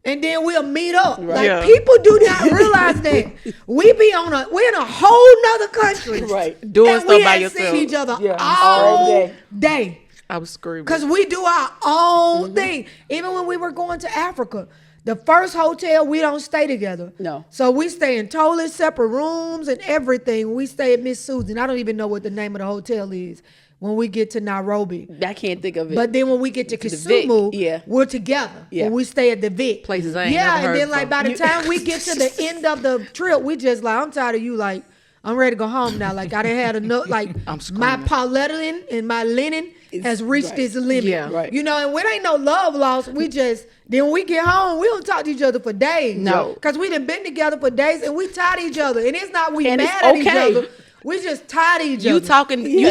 And then we'll meet up. Like, Yeah. people do not realize that we're in a whole nother country. Right. Doing and stuff we by ain't yourself. seen each other Yeah. all All day. I was screaming. Because we do our own thing. Even when we were going to Africa, the first hotel, we don't stay together. No. So we stay in totally separate rooms and everything. We stay at Miss Susan. I don't even know what the name of the hotel is when we get to Nairobi. I can't think of it. But then when we get to the Vic, Kisumu, yeah. we're together. Yeah. When we stay at the Vic. Places I ain't yeah, never and heard then like from. by the time we get to the end of the trip, we just like, I'm tired of you. Like, I'm ready to go home now. Like, I done had enough. Like, I'm my screaming. Pauletta and my linen has reached right. its limit. Yeah. Right. You know, and it ain't no love lost. We just, then when we get home, we don't talk to each other for days. No. Because we done been together for days and we tired of each other. And it's not we And it's mad at each okay. other. We just tired of each You other. talking And to so two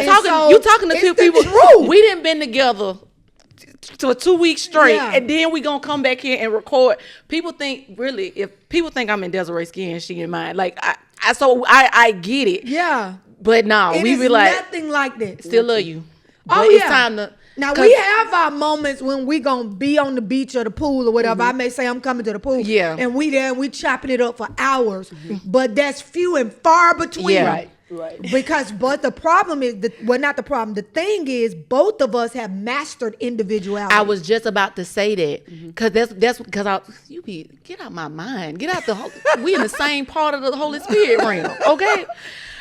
it's the people. truth. We didn't been together for 2 weeks straight, Yeah. and then we gonna come back here and record. People think if people think I'm in Desiree's skin, she in mine. Like I get it. Yeah. But no, It we is be like nothing like that. still love you. Oh, But it's yeah. time to. Now 'cause- we have our moments when we gonna be on the beach or the pool or whatever. I may say I'm coming to the pool. Yeah. And we there and we chopping it up for hours. But that's few and far between. Yeah. Right. Right. But the problem is not the problem. The thing is both of us have mastered individuality. I was just about to say that because that's because you be get out my mind, get out the whole. We in the same part of the Holy Spirit realm, okay?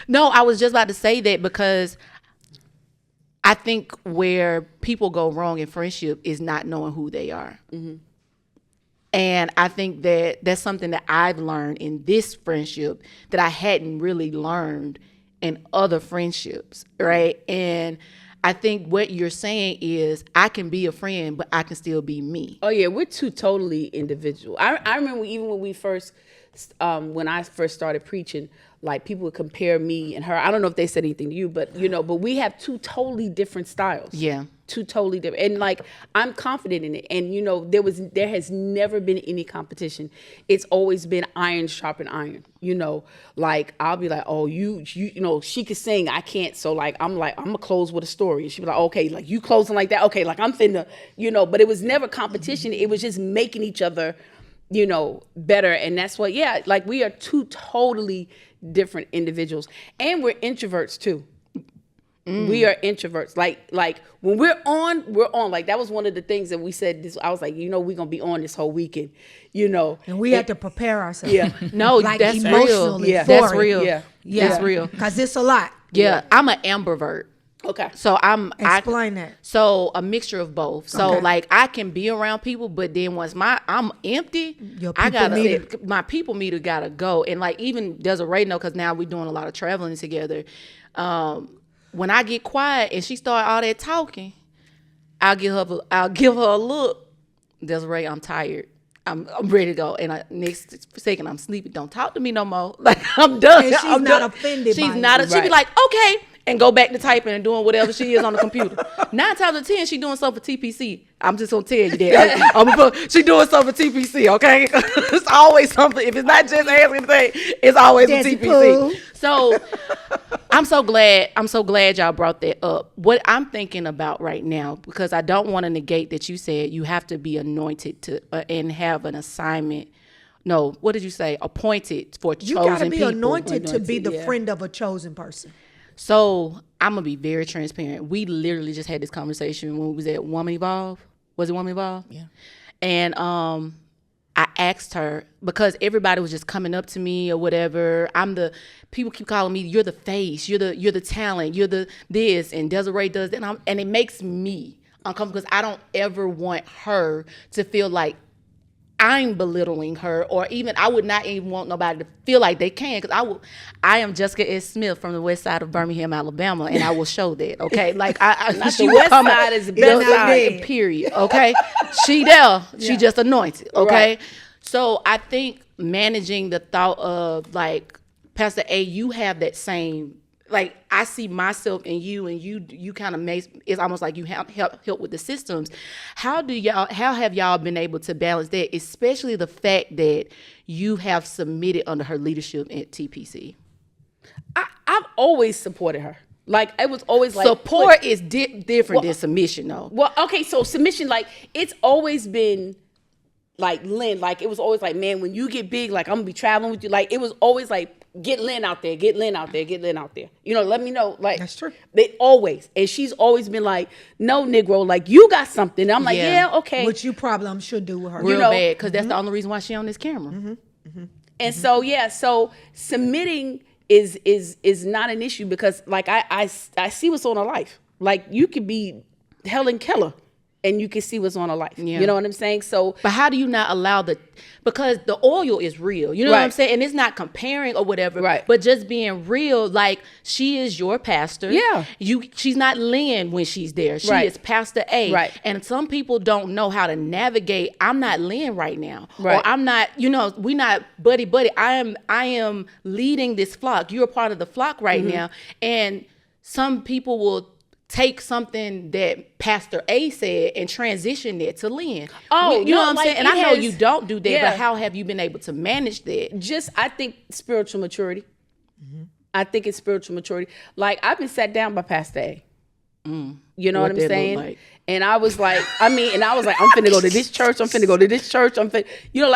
No, I was just about to say that because I think where people go wrong in friendship is not knowing who they are. And I think that that's something that I've learned in this friendship that I hadn't really learned in other friendships, right? And I think what you're saying is I can be a friend, but I can still be me. Oh yeah, we're two totally individual. I remember even when we first, when I first started preaching, like people would compare me and her. I don't know if they said anything to you, but but we have two totally different styles. Yeah. Two totally different. And like, I'm confident in it. And there has never been any competition. It's always been iron sharpen iron. Like I'll be like, oh, you she can sing, I can't. So like, I'm gonna close with a story. And she'll be like, okay, like you closing like that. Okay, like I'm finna, but it was never competition. It was just making each other, better. And that's what, like we are two totally different individuals. And we're introverts too. We are introverts. Like when we're on. Like that was one of the things that we said. I was like, we're gonna be on this whole weekend. and we had to prepare ourselves. Yeah. No, Like that's real. emotionally Yeah. for That's it. real. Yeah. That's real. Because it's a lot. Yeah, I'm an ambivert. Okay. So Explain that. So a mixture of both. So Okay. like I can be around people, but then once I'm empty, Your I people gotta meter. my people meter gotta go. And like even Desiree know because now we're doing a lot of traveling together. When I get quiet and she start all that talking, I'll give her a look. Desiree, I'm tired. I'm ready to go. And next second I'm sleepy. Don't talk to me no more. Like I'm done. And she's I'm not done. offended She's by it. not. She be Right. like, okay. and go back to typing and doing whatever she is on the computer. 9 times out of 10, she doing something for TPC. I'm just gonna tell you that. She doing something for TPC, okay? It's always something. If it's not just asking anything, it's always for TPC. So I'm so glad y'all brought that up. What I'm thinking about right now, because I don't want to negate that you said you have to be anointed to and have an assignment. No, what did you say? Appointed for chosen people. You gotta be anointed to be the friend of a chosen person. So I'm gonna be very transparent. We literally just had this conversation when we was at Woman Evolve. Was it Woman Evolve? Yeah. And I asked her, because everybody was just coming up to me or whatever. People keep calling me, you're the face, you're the talent, you're the this, and Desiree does that. And it makes me uncomfortable because I don't ever want her to feel like I'm belittling her, or even I would not even want nobody to feel like they can, because I am Jessica S. Smith from the west side of Birmingham, Alabama, and I will show that. Okay, like the west side is the best side. Period. Okay, she there, she just anointed. Okay, right. So I think managing the thought of like Pastor A, you have that same. Like I see myself in you, and you kind of it's almost like you help with the systems. How have y'all been able to balance that, especially the fact that you have submitted under her leadership at TPC? I've always supported her. Like it was always like support is different than submission, though. Well, okay, so submission, like it's always been like Lynn. Like it was always like, man, when you get big, like I'm gonna be traveling with you. Like it was always like, get Lynn out there, get Lynn out there, get Lynn out there. You know, let me know. Like that's true. They always, and she's always been like, no, Negro, like you got something. And I'm like, yeah, okay. Which you probably, I'm sure, do with her. Real bad, because that's the only reason why she on this camera. And so submitting is not an issue, because like I see what's on her life. Like you could be Helen Keller and you can see what's on her life. Yeah. You know what I'm saying? So, but how do you not allow because the oil is real, you know what I'm saying? And it's not comparing or whatever, right? But just being real, like she is your pastor. Yeah. She's not Lynn when she's there. She is Pastor A. Right. And some people don't know how to navigate. I'm not Lynn right now. Right. Or I'm not, we not buddy. I am leading this flock. You're a part of the flock right now. And some people will take something that Pastor A said and transition it to Lynn. Oh, you know what I'm saying? And I know you don't do that, yeah. but how have you been able to manage that? Just, I think spiritual maturity. I think it's spiritual maturity. Like I've been sat down by Pastor A. You know what I'm saying? Like? And I was like, I'm finna go to this church. I'm finna go to this church. Like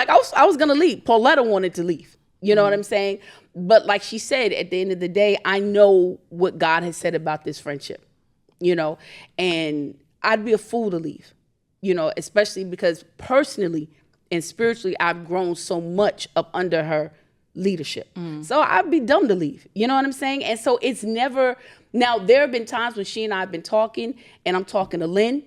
I was gonna leave. Pauletta wanted to leave. You know what I'm saying? But like she said, at the end of the day, I know what God has said about this friendship. And I'd be a fool to leave, especially because personally and spiritually, I've grown so much up under her leadership. So I'd be dumb to leave. You know what I'm saying? And so it's never, now there have been times when she and I have been talking and I'm talking to Lynn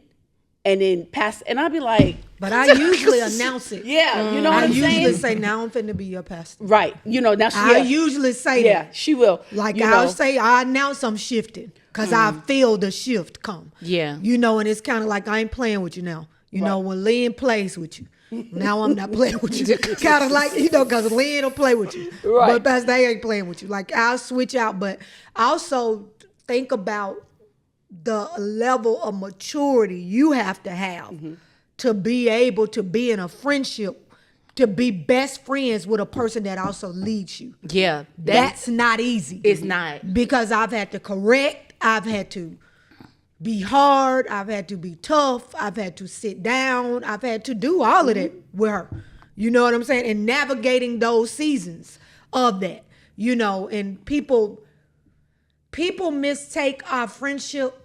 and then Pastor, and I'd be like. But I usually announce it. Yeah, you know what I'm saying? I usually say, now I'm finna be your pastor. Right. Now I usually say that. Yeah, she will. Like I'll say, I announce I'm shifting. Because I feel the shift come. Yeah. And it's kind of like I ain't playing with you now. When Lynn plays with you, now I'm not playing with you. Kind of like, because Lynn will play with you. Right. But Pastor A ain't playing with you. Like I'll switch out. But also think about the level of maturity you have to have to be able to be in a friendship, to be best friends with a person that also leads you. Yeah. That's not easy. It's not. Because I've had to correct. I've had to be hard. I've had to be tough. I've had to sit down. I've had to do all of that with her. You know what I'm saying? And navigating those seasons of that, and people mistake our friendship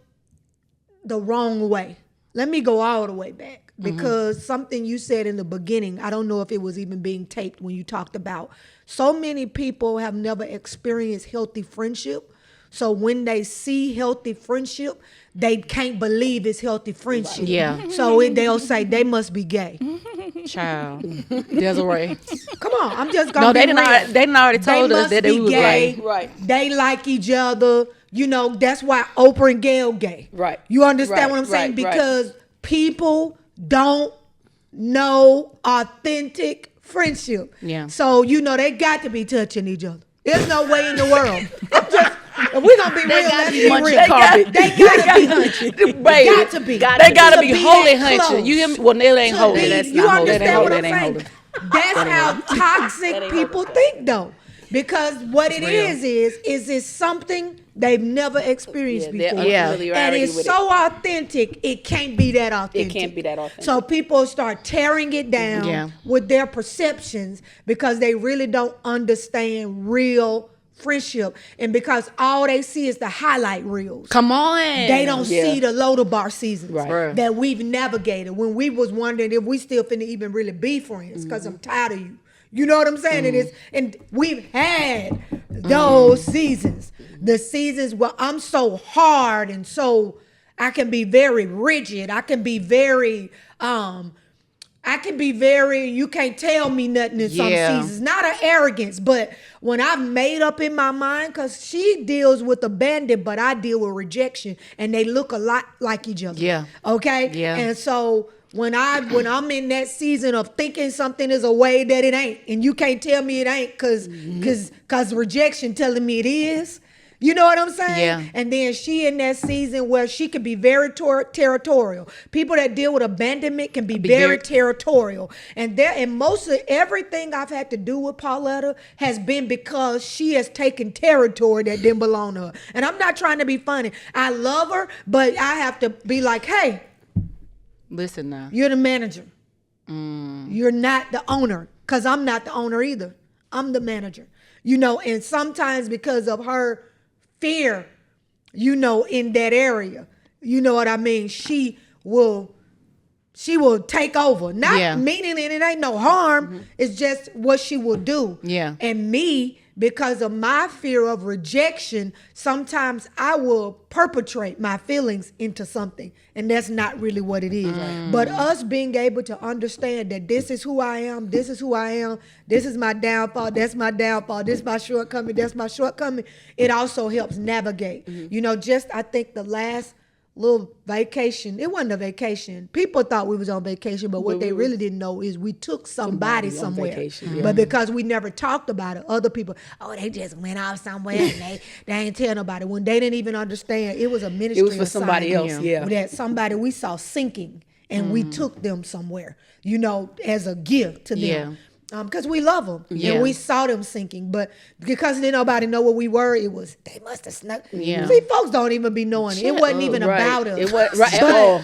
the wrong way. Let me go all the way back, because something you said in the beginning, I don't know if it was even being taped when you talked about so many people have never experienced healthy friendship. So when they see healthy friendship, they can't believe it's healthy friendship. Yeah. So they'll say they must be gay. Child. Desiree. Come on, I'm just gonna be real. They didn't already told us that they was gay. Right. They like each other. That's why Oprah and Gail gay. Right. You understand what I'm saying? Because people don't know authentic friendship. Yeah. So they got to be touching each other. There's no way in the world. If we're gonna be real, let's be real. munching carpet. They gotta be hunching. Baby, Got to be. got They to gotta be be holy that hunching. close. You hear me? Well, they ain't To holy. be- that's you not holy. understand That ain't what holy. I'm That ain't saying? That's how toxic people think, though. Because what it is it's something they've never experienced Yeah, before. they're unfamiliar And with it's it. so authentic, it can't be that authentic. It can't be that authentic. So people start tearing it down Yeah. with their perceptions because they really don't understand real friendship. And because all they see is the highlight reels. Come on. They don't see the loader bar seasons Right. that we've navigated when we was wondering if we still finna even really be friends because I'm tired of you. You know what I'm saying? And we've had those seasons. The seasons where I'm so hard and so I can be very rigid. I can be very you can't tell me nothing in some seasons. Not an arrogance, but when I've made up in my mind, because she deals with abandonment, but I deal with rejection, and they look a lot like each other. Yeah. Okay? Yeah. And so when I'm in that season of thinking something is a way that it ain't, and you can't tell me it ain't because rejection telling me it is. You know what I'm saying? Yeah. And then she in that season where she can be very territorial. People that deal with abandonment can be very territorial. And most of everything I've had to do with Pauletta has been because she has taken territory that didn't belong to her. And I'm not trying to be funny. I love her, but I have to be like, hey, Listen now. you're the manager. You're not the owner, because I'm not the owner either. I'm the manager. And sometimes because of her fear, in that area, you know what I mean? She will take over. Not meaning it ain't no harm. It's just what she will do. Yeah. And me, because of my fear of rejection, sometimes I will perpetrate my feelings into something. And that's not really what it is. But us being able to understand that this is who I am, this is who I am, this is my downfall, that's my downfall, this is my shortcoming, that's my shortcoming, it also helps navigate. I think the last little vacation, it wasn't a vacation. People thought we was on vacation, but what they really didn't know is we took somebody on somewhere. vacation, yeah. But because we never talked about it, other people, they just went off somewhere and they ain't tell nobody. When they didn't even understand, it was a ministry. It was for somebody else, yeah. That somebody we saw sinking and we took them somewhere, as a gift to them. Yeah. Because we love them Yeah. and we saw them sinking, but because didn't nobody know what we were, it was they must have snuck. Yeah. See, folks don't even be knowing it wasn't even about us. It was right at But all.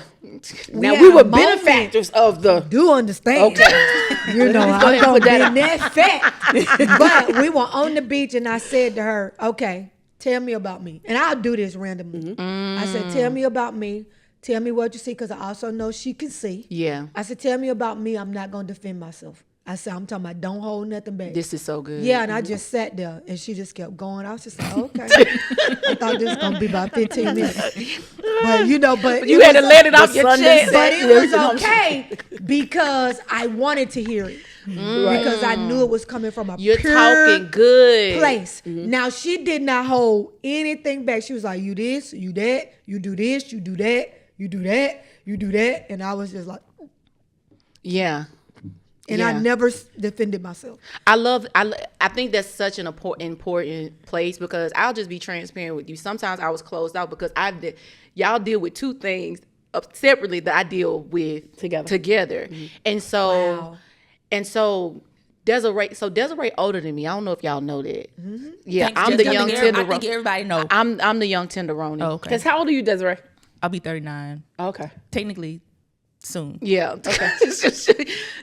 Now had we a were moment. benefactors of the. Do understand? Okay. I'm ahead and gonna put be that in that fat. But we were on the beach, and I said to her, "Okay, tell me about me." And I'll do this randomly. I said, "Tell me about me. Tell me what you see," because I also know she can see. Yeah. I said, "Tell me about me. I'm not gonna defend myself." I said, "I'm talking about don't hold nothing back." This is so good. Yeah, and I just sat there, and she just kept going. I was just like, okay. I thought this was gonna be about 15 minutes, but You had to let it off your Sunday chest. But it was okay because I wanted to hear it because I knew it was coming from a You're pure talking good. place. Now she did not hold anything back. She was like, "You this, you that, you do this, you do that, you do that, you do that," and I was just like, Yeah. and I never defended myself. I think that's such an important place because I'll just be transparent with you. Sometimes I was closed out because y'all deal with two things separately that I deal with together. And so Desiree older than me. I don't know if y'all know that. Yeah, I'm the young tenderoni. I think everybody know. I'm the young tenderoni. Oh, okay. Because how old are you, Desiree? I'll be 39. Okay. Technically, soon. Yeah. Okay.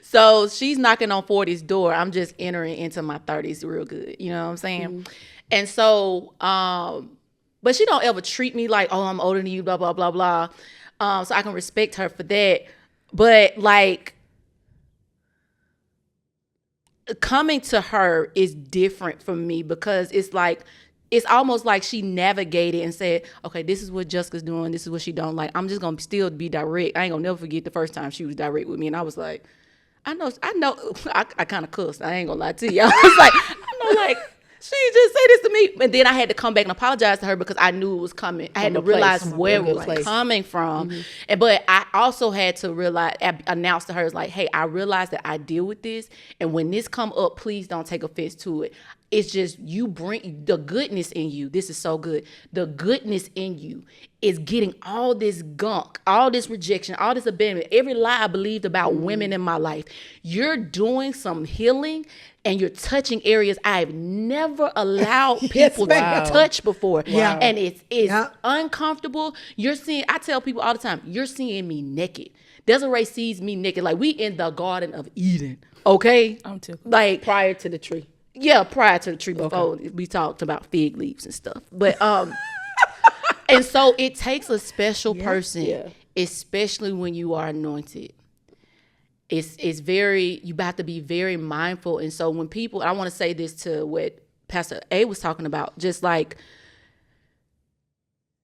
So she's knocking on 40's door. I'm just entering into my 30s real good. You know what I'm saying? And so, but she don't ever treat me like, oh, I'm older than you, blah, blah, blah, blah. So I can respect her for that. But like, coming to her is different from me because it's like, it's almost like she navigated and said, okay, this is what Jessica's doing. This is what she don't like. I'm just going to still be direct. I ain't going to never forget the first time she was direct with me. And I was like, I know, I kind of cussed. I ain't going to lie to you. I was like, I know, like, she just said this to me. And then I had to come back and apologize to her because I knew it was coming. I had to realize where it was coming from. But I also had to announce to her, like, hey, I realize that I deal with this. And when this come up, please don't take offense to it. It's just you bring the goodness in you. This is so good. The goodness in you is getting all this gunk, all this rejection, all this abandonment, every lie I believed about women in my life. You're doing some healing and you're touching areas I've never allowed people to touch before. Yeah. And it's uncomfortable. I tell people all the time, you're seeing me naked. Desiree sees me naked. Like, we in the Garden of Eden, okay? I'm tickled. Like, Prior to the tree. yeah, prior to the tree, before we talked about fig leaves and stuff. But and so it takes a special person, especially when you are anointed. It's very, you have to be very mindful. And so when people, I want to say this to what Pastor A was talking about, just like,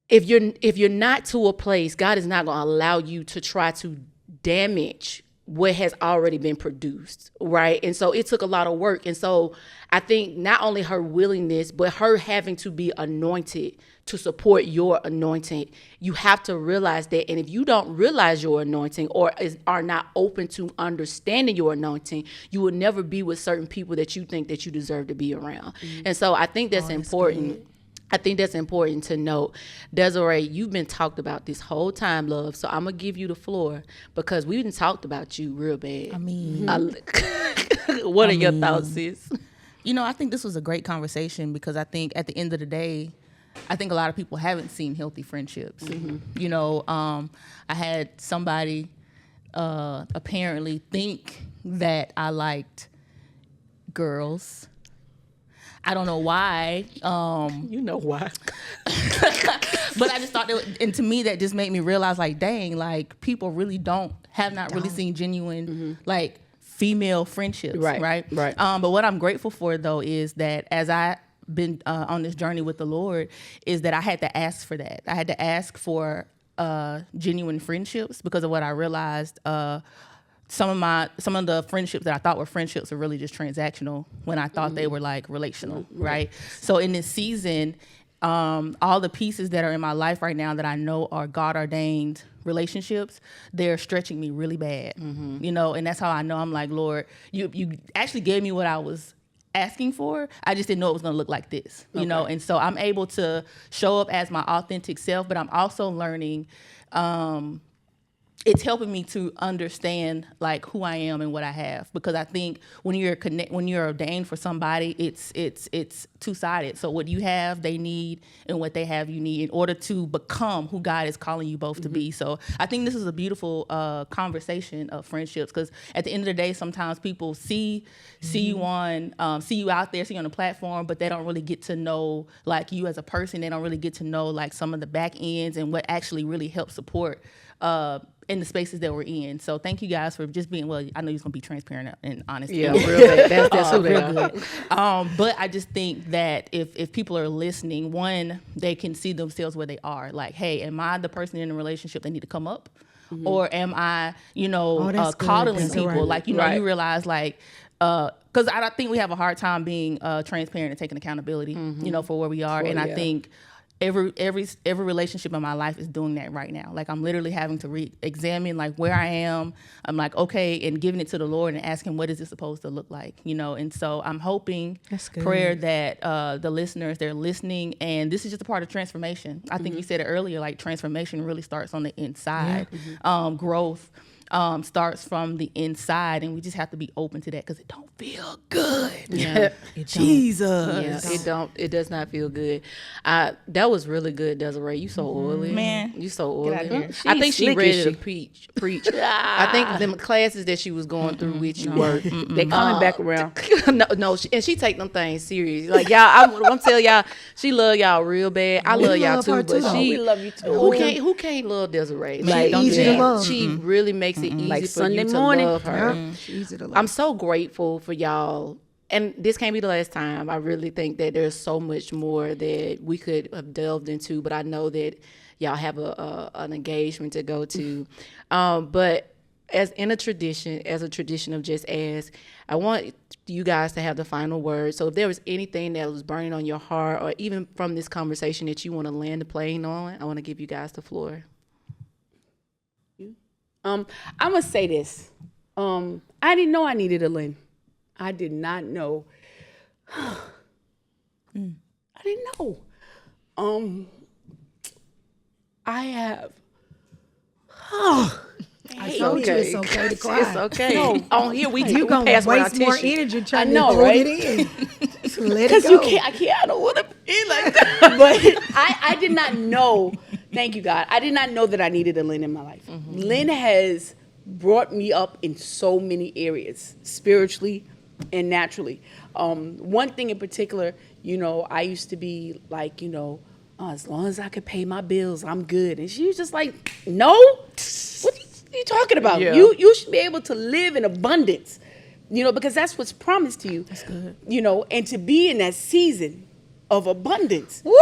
if you're not to a place, God is not going to allow you to try to damage what has already been produced, right? And so it took a lot of work. And so I think not only her willingness, but her having to be anointed to support your anointing, you have to realize that. And if you don't realize your anointing or are not open to understanding your anointing, you will never be with certain people that you think that you deserve to be around. And so I think that's important. Good. I think that's important to note. Desiree, you've been talked about this whole time, love. So I'm going to give you the floor because we didn't talked about you real bad. I mean, what are your thoughts, sis? You know, I think this was a great conversation because I think at the end of the day, I think a lot of people haven't seen healthy friendships. You know, I had somebody apparently think that I liked girls. I don't know why. You know why. But I just thought and to me that just made me realize, like, dang, like, people really have not really seen genuine, like, female friendships, right? But what I'm grateful for, though, is that as I've been on this journey with the Lord, is that I had to ask for that. I had to ask for genuine friendships because of what I realized. Some of the friendships that I thought were friendships are really just transactional when I thought they were like relational, right? So in this season, all the pieces that are in my life right now that I know are God ordained relationships, they're stretching me really bad, you know, and that's how I know I'm like, Lord, you actually gave me what I was asking for. I just didn't know it was going to look like this, you know? And so I'm able to show up as my authentic self, but I'm also learning, it's helping me to understand like who I am and what I have, because I think when you're ordained for somebody, it's two-sided. So what you have, they need, and what they have, you need in order to become who God is calling you both to be. So I think this is a beautiful conversation of friendships, because at the end of the day, sometimes people see you out there, see you on the platform, but they don't really get to know like you as a person. They don't really get to know like some of the back ends and what actually really helps support in the spaces that we're in. So thank you guys for just being, well, I know you're going to be transparent and honest. Yeah, real bad. That's real good. But I just think that if people are listening, one, they can see themselves where they are. Like, hey, am I the person in a relationship that need to come up? Or am I, coddling people? Right. Like, you realize like, because I think we have a hard time being transparent and taking accountability, for where we are. And I think every relationship in my life is doing that right now. Like, I'm literally having to re-examine like where I am. I'm like, okay, and giving it to the Lord and asking, what is this supposed to look like? And so I'm hoping, prayer, that the listeners, they're listening, and this is just a part of transformation. I think you said it earlier, like transformation really starts on the inside. Growth starts from the inside, and we just have to be open to that because it don't feel good. Jesus. It does not feel good. That was really good, Desiree. You so oily. Man. You so oily. I think she ready to preach. I think the classes that she was going through with you were, they coming back around. No, and she take them things serious. Like, y'all, I'm telling y'all, she love y'all real bad. I love y'all too, but we love you too. Who can't love Desiree? Like, easy to love. She really makes it easy like for Sunday you to morning. love her. Easy to love. I'm so grateful for y'all. And this can't be the last time. I really think that there's so much more that we could have delved into, but I know that y'all have an engagement to go to. But as a tradition of Jess Ask, I want you guys to have the final word. So if there was anything that was burning on your heart, or even from this conversation that you want to land the plane on, I want to give you guys the floor. I'm gonna say this. I didn't know I needed a Lynn. I did not know. I didn't know. I have. I told you it's okay to cry. It's okay. No, on here you gonna waste more energy trying to hold it in. Just let it Because go. I can't. I don't want to be like that. But I did not know. Thank you, God. I did not know that I needed a Lynn in my life. Lynn has brought me up in so many areas, spiritually and naturally. One thing in particular, I used to be like, as long as I could pay my bills, I'm good. And she was just like, no. What are you talking about? Yeah. You should be able to live in abundance, because that's what's promised to you. That's good. And to be in that season of abundance. Woo!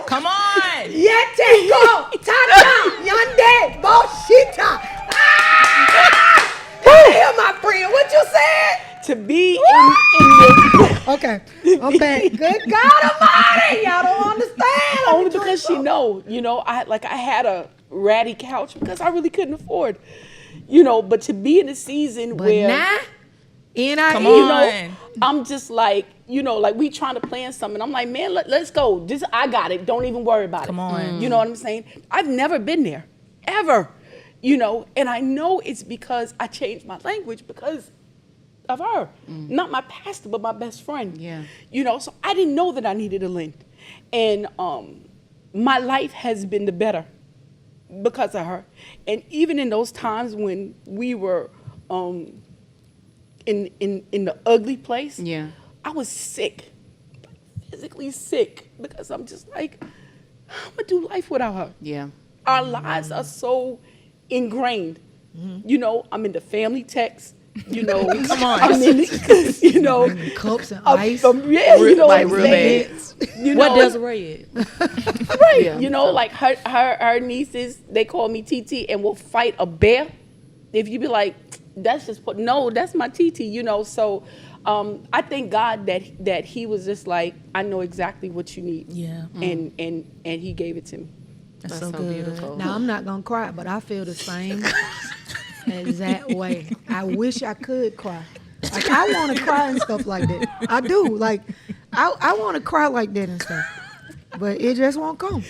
Come on. Yete go tata yande boshita. Hell, my friend, what you said? To be in Okay, I'm back. Good God Almighty, y'all don't understand. only because she know, I had a ratty couch because I really couldn't afford, but to be in a season But where now, Come you on. know, I'm just like, like we trying to plan something. I'm like, man, let's go. Just I got it. Don't even worry about it. Come on. You know what I'm saying? I've never been there, ever. And I know it's because I changed my language because of her. Not my pastor, but my best friend. Yeah. So I didn't know that I needed a Lynn. And my life has been the better because of her. And even in those times when we were in the ugly place, Yeah. I was sick, physically sick, because I'm just like, I'm gonna do life without her. Yeah. Our lives are so ingrained. I'm in the family text. Come on. I'm in the, cups and I'm- ice. yeah, Like what I'm real saying? bad. What does Ray Right. Yeah. Like her nieces, they call me TT and will fight a bear. If you be like, that's my TT, So I thank God that he was just like, I know exactly what you need. Yeah. And he gave it to me. That's so good. beautiful. Now, I'm not going to cry, but I feel the same exact way. I wish I could cry. Like, I want to cry and stuff like that. I do. Like, I want to cry like that and stuff. But it just won't come.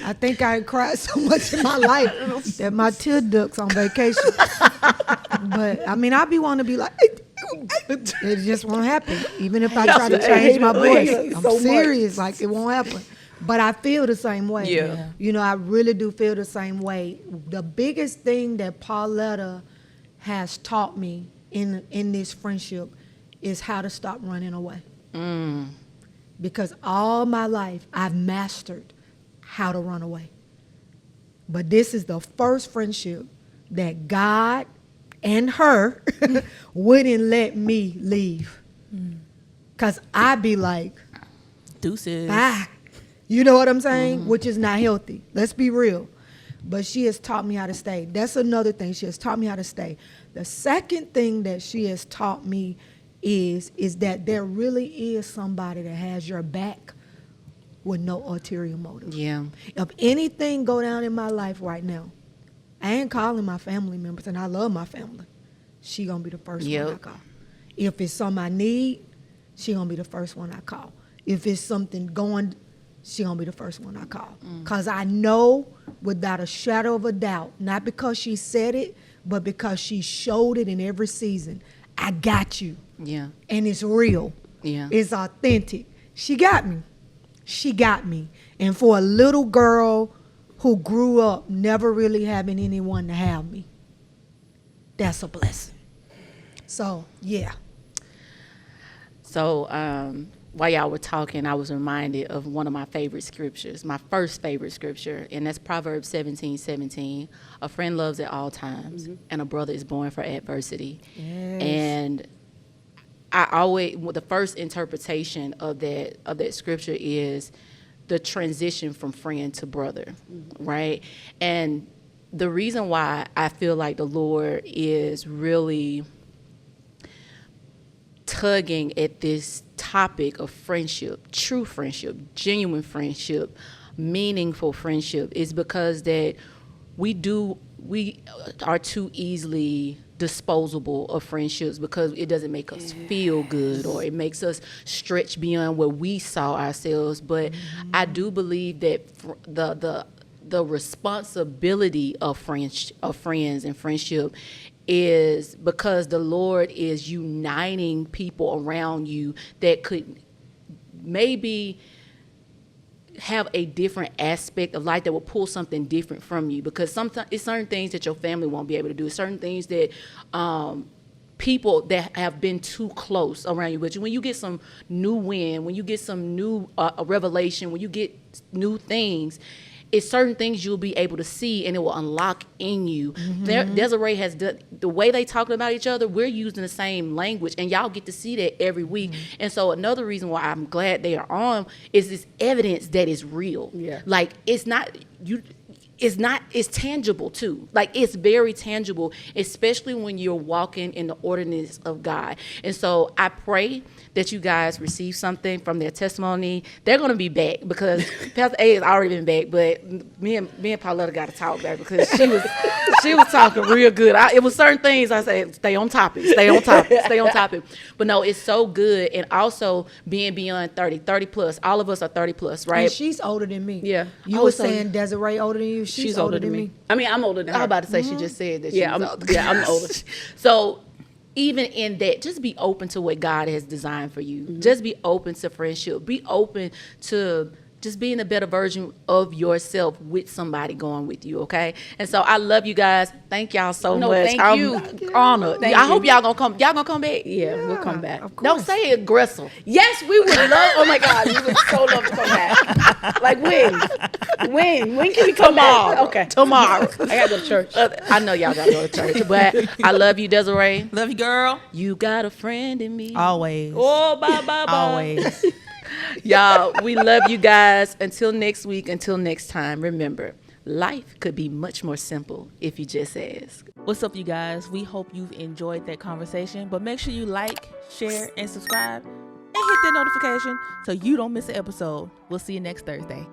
I think I cried so much in my life that my tear ducts on vacation. But, I mean, I be wanting to be like, it just won't happen. Even if I try to change my voice. I'm serious. Like, it won't happen. But I feel the same way. Yeah. I really do feel the same way. The biggest thing that Pauletta has taught me in this friendship is how to stop running away. Because all my life, I've mastered how to run away. But this is the first friendship that God and her wouldn't let me leave. Because I'd be like, Deuces. bye. You know what I'm saying? Which is not healthy. Let's be real. But she has taught me how to stay. That's another thing. She has taught me how to stay. The second thing that she has taught me is that there really is somebody that has your back with no ulterior motive. Yeah. If anything go down in my life right now, I ain't calling my family members, and I love my family. She gonna be the first one I call. If it's something I need, she gonna be the first one I call. If it's something going, she gonna be the first one I call. Because I know without a shadow of a doubt, not because she said it, but because she showed it in every season, I got you. Yeah. And it's real. Yeah. It's authentic. She got me. She got me. And for a little girl who grew up never really having anyone to have me, that's a blessing. So, yeah. So while y'all were talking, I was reminded of one of my favorite scriptures, my first favorite scripture, and that's Proverbs 17:17. A friend loves at all times, and a brother is born for adversity. Yes. And I always, the first interpretation of that scripture is the transition from friend to brother, right? And the reason why I feel like the Lord is really tugging at this topic of friendship, true friendship, genuine friendship, meaningful friendship, is because that we do we are too easily disposable of friendships because it doesn't make us feel good, or it makes us stretch beyond where we saw ourselves. But I do believe that the responsibility of friends and friendship is because the Lord is uniting people around you that could maybe have a different aspect of life that will pull something different from you, because sometimes it's certain things that your family won't be able to do, certain things that people that have been too close around you. But when you get some new wind, when you get some new revelation, when you get new things, it's certain things you'll be able to see and it will unlock in you. Desiree has the way they talk about each other, we're using the same language, and y'all get to see that every week. And so another reason why I'm glad they are on is this evidence that is real. Yeah. Like it's tangible too. Like it's very tangible, especially when you're walking in the ordinance of God. And so I pray that you guys receive something from their testimony. They're going to be back because Pastor A has already been back, but me and Pauletta got to talk back because she was talking real good. It was certain things I said, stay on topic. But no, it's so good. And also being beyond 30 plus. All of us are 30 plus, right? And she's older than me. Yeah. You were saying Desiree older than you? She's older than me. I mean, I'm older than her. I was about to say she just said that. I'm older. So even in that, just be open to what God has designed for you. Just be open to friendship. Be open to just being a better version of yourself with somebody going with you, okay? And so I love you guys. Thank y'all so much. Thank you. Honored. I hope y'all gonna come. Y'all gonna come back? Yeah, we'll come back. Don't say it aggressive. Yes, we would love. Oh my God, we would so love to come back. Like when can we come back? Okay, Tomorrow. I gotta go to church. I know y'all gotta go to church, but I love you, Desiree. Love you, girl. You got a friend in me. Always. Oh, bye. Always. Y'all, we love you guys. Until next week, until next time, remember, life could be much more simple if you just ask. What's up, you guys? We hope you've enjoyed that conversation, but make sure you like, share, and subscribe, and hit that notification so you don't miss an episode. We'll see you next Thursday.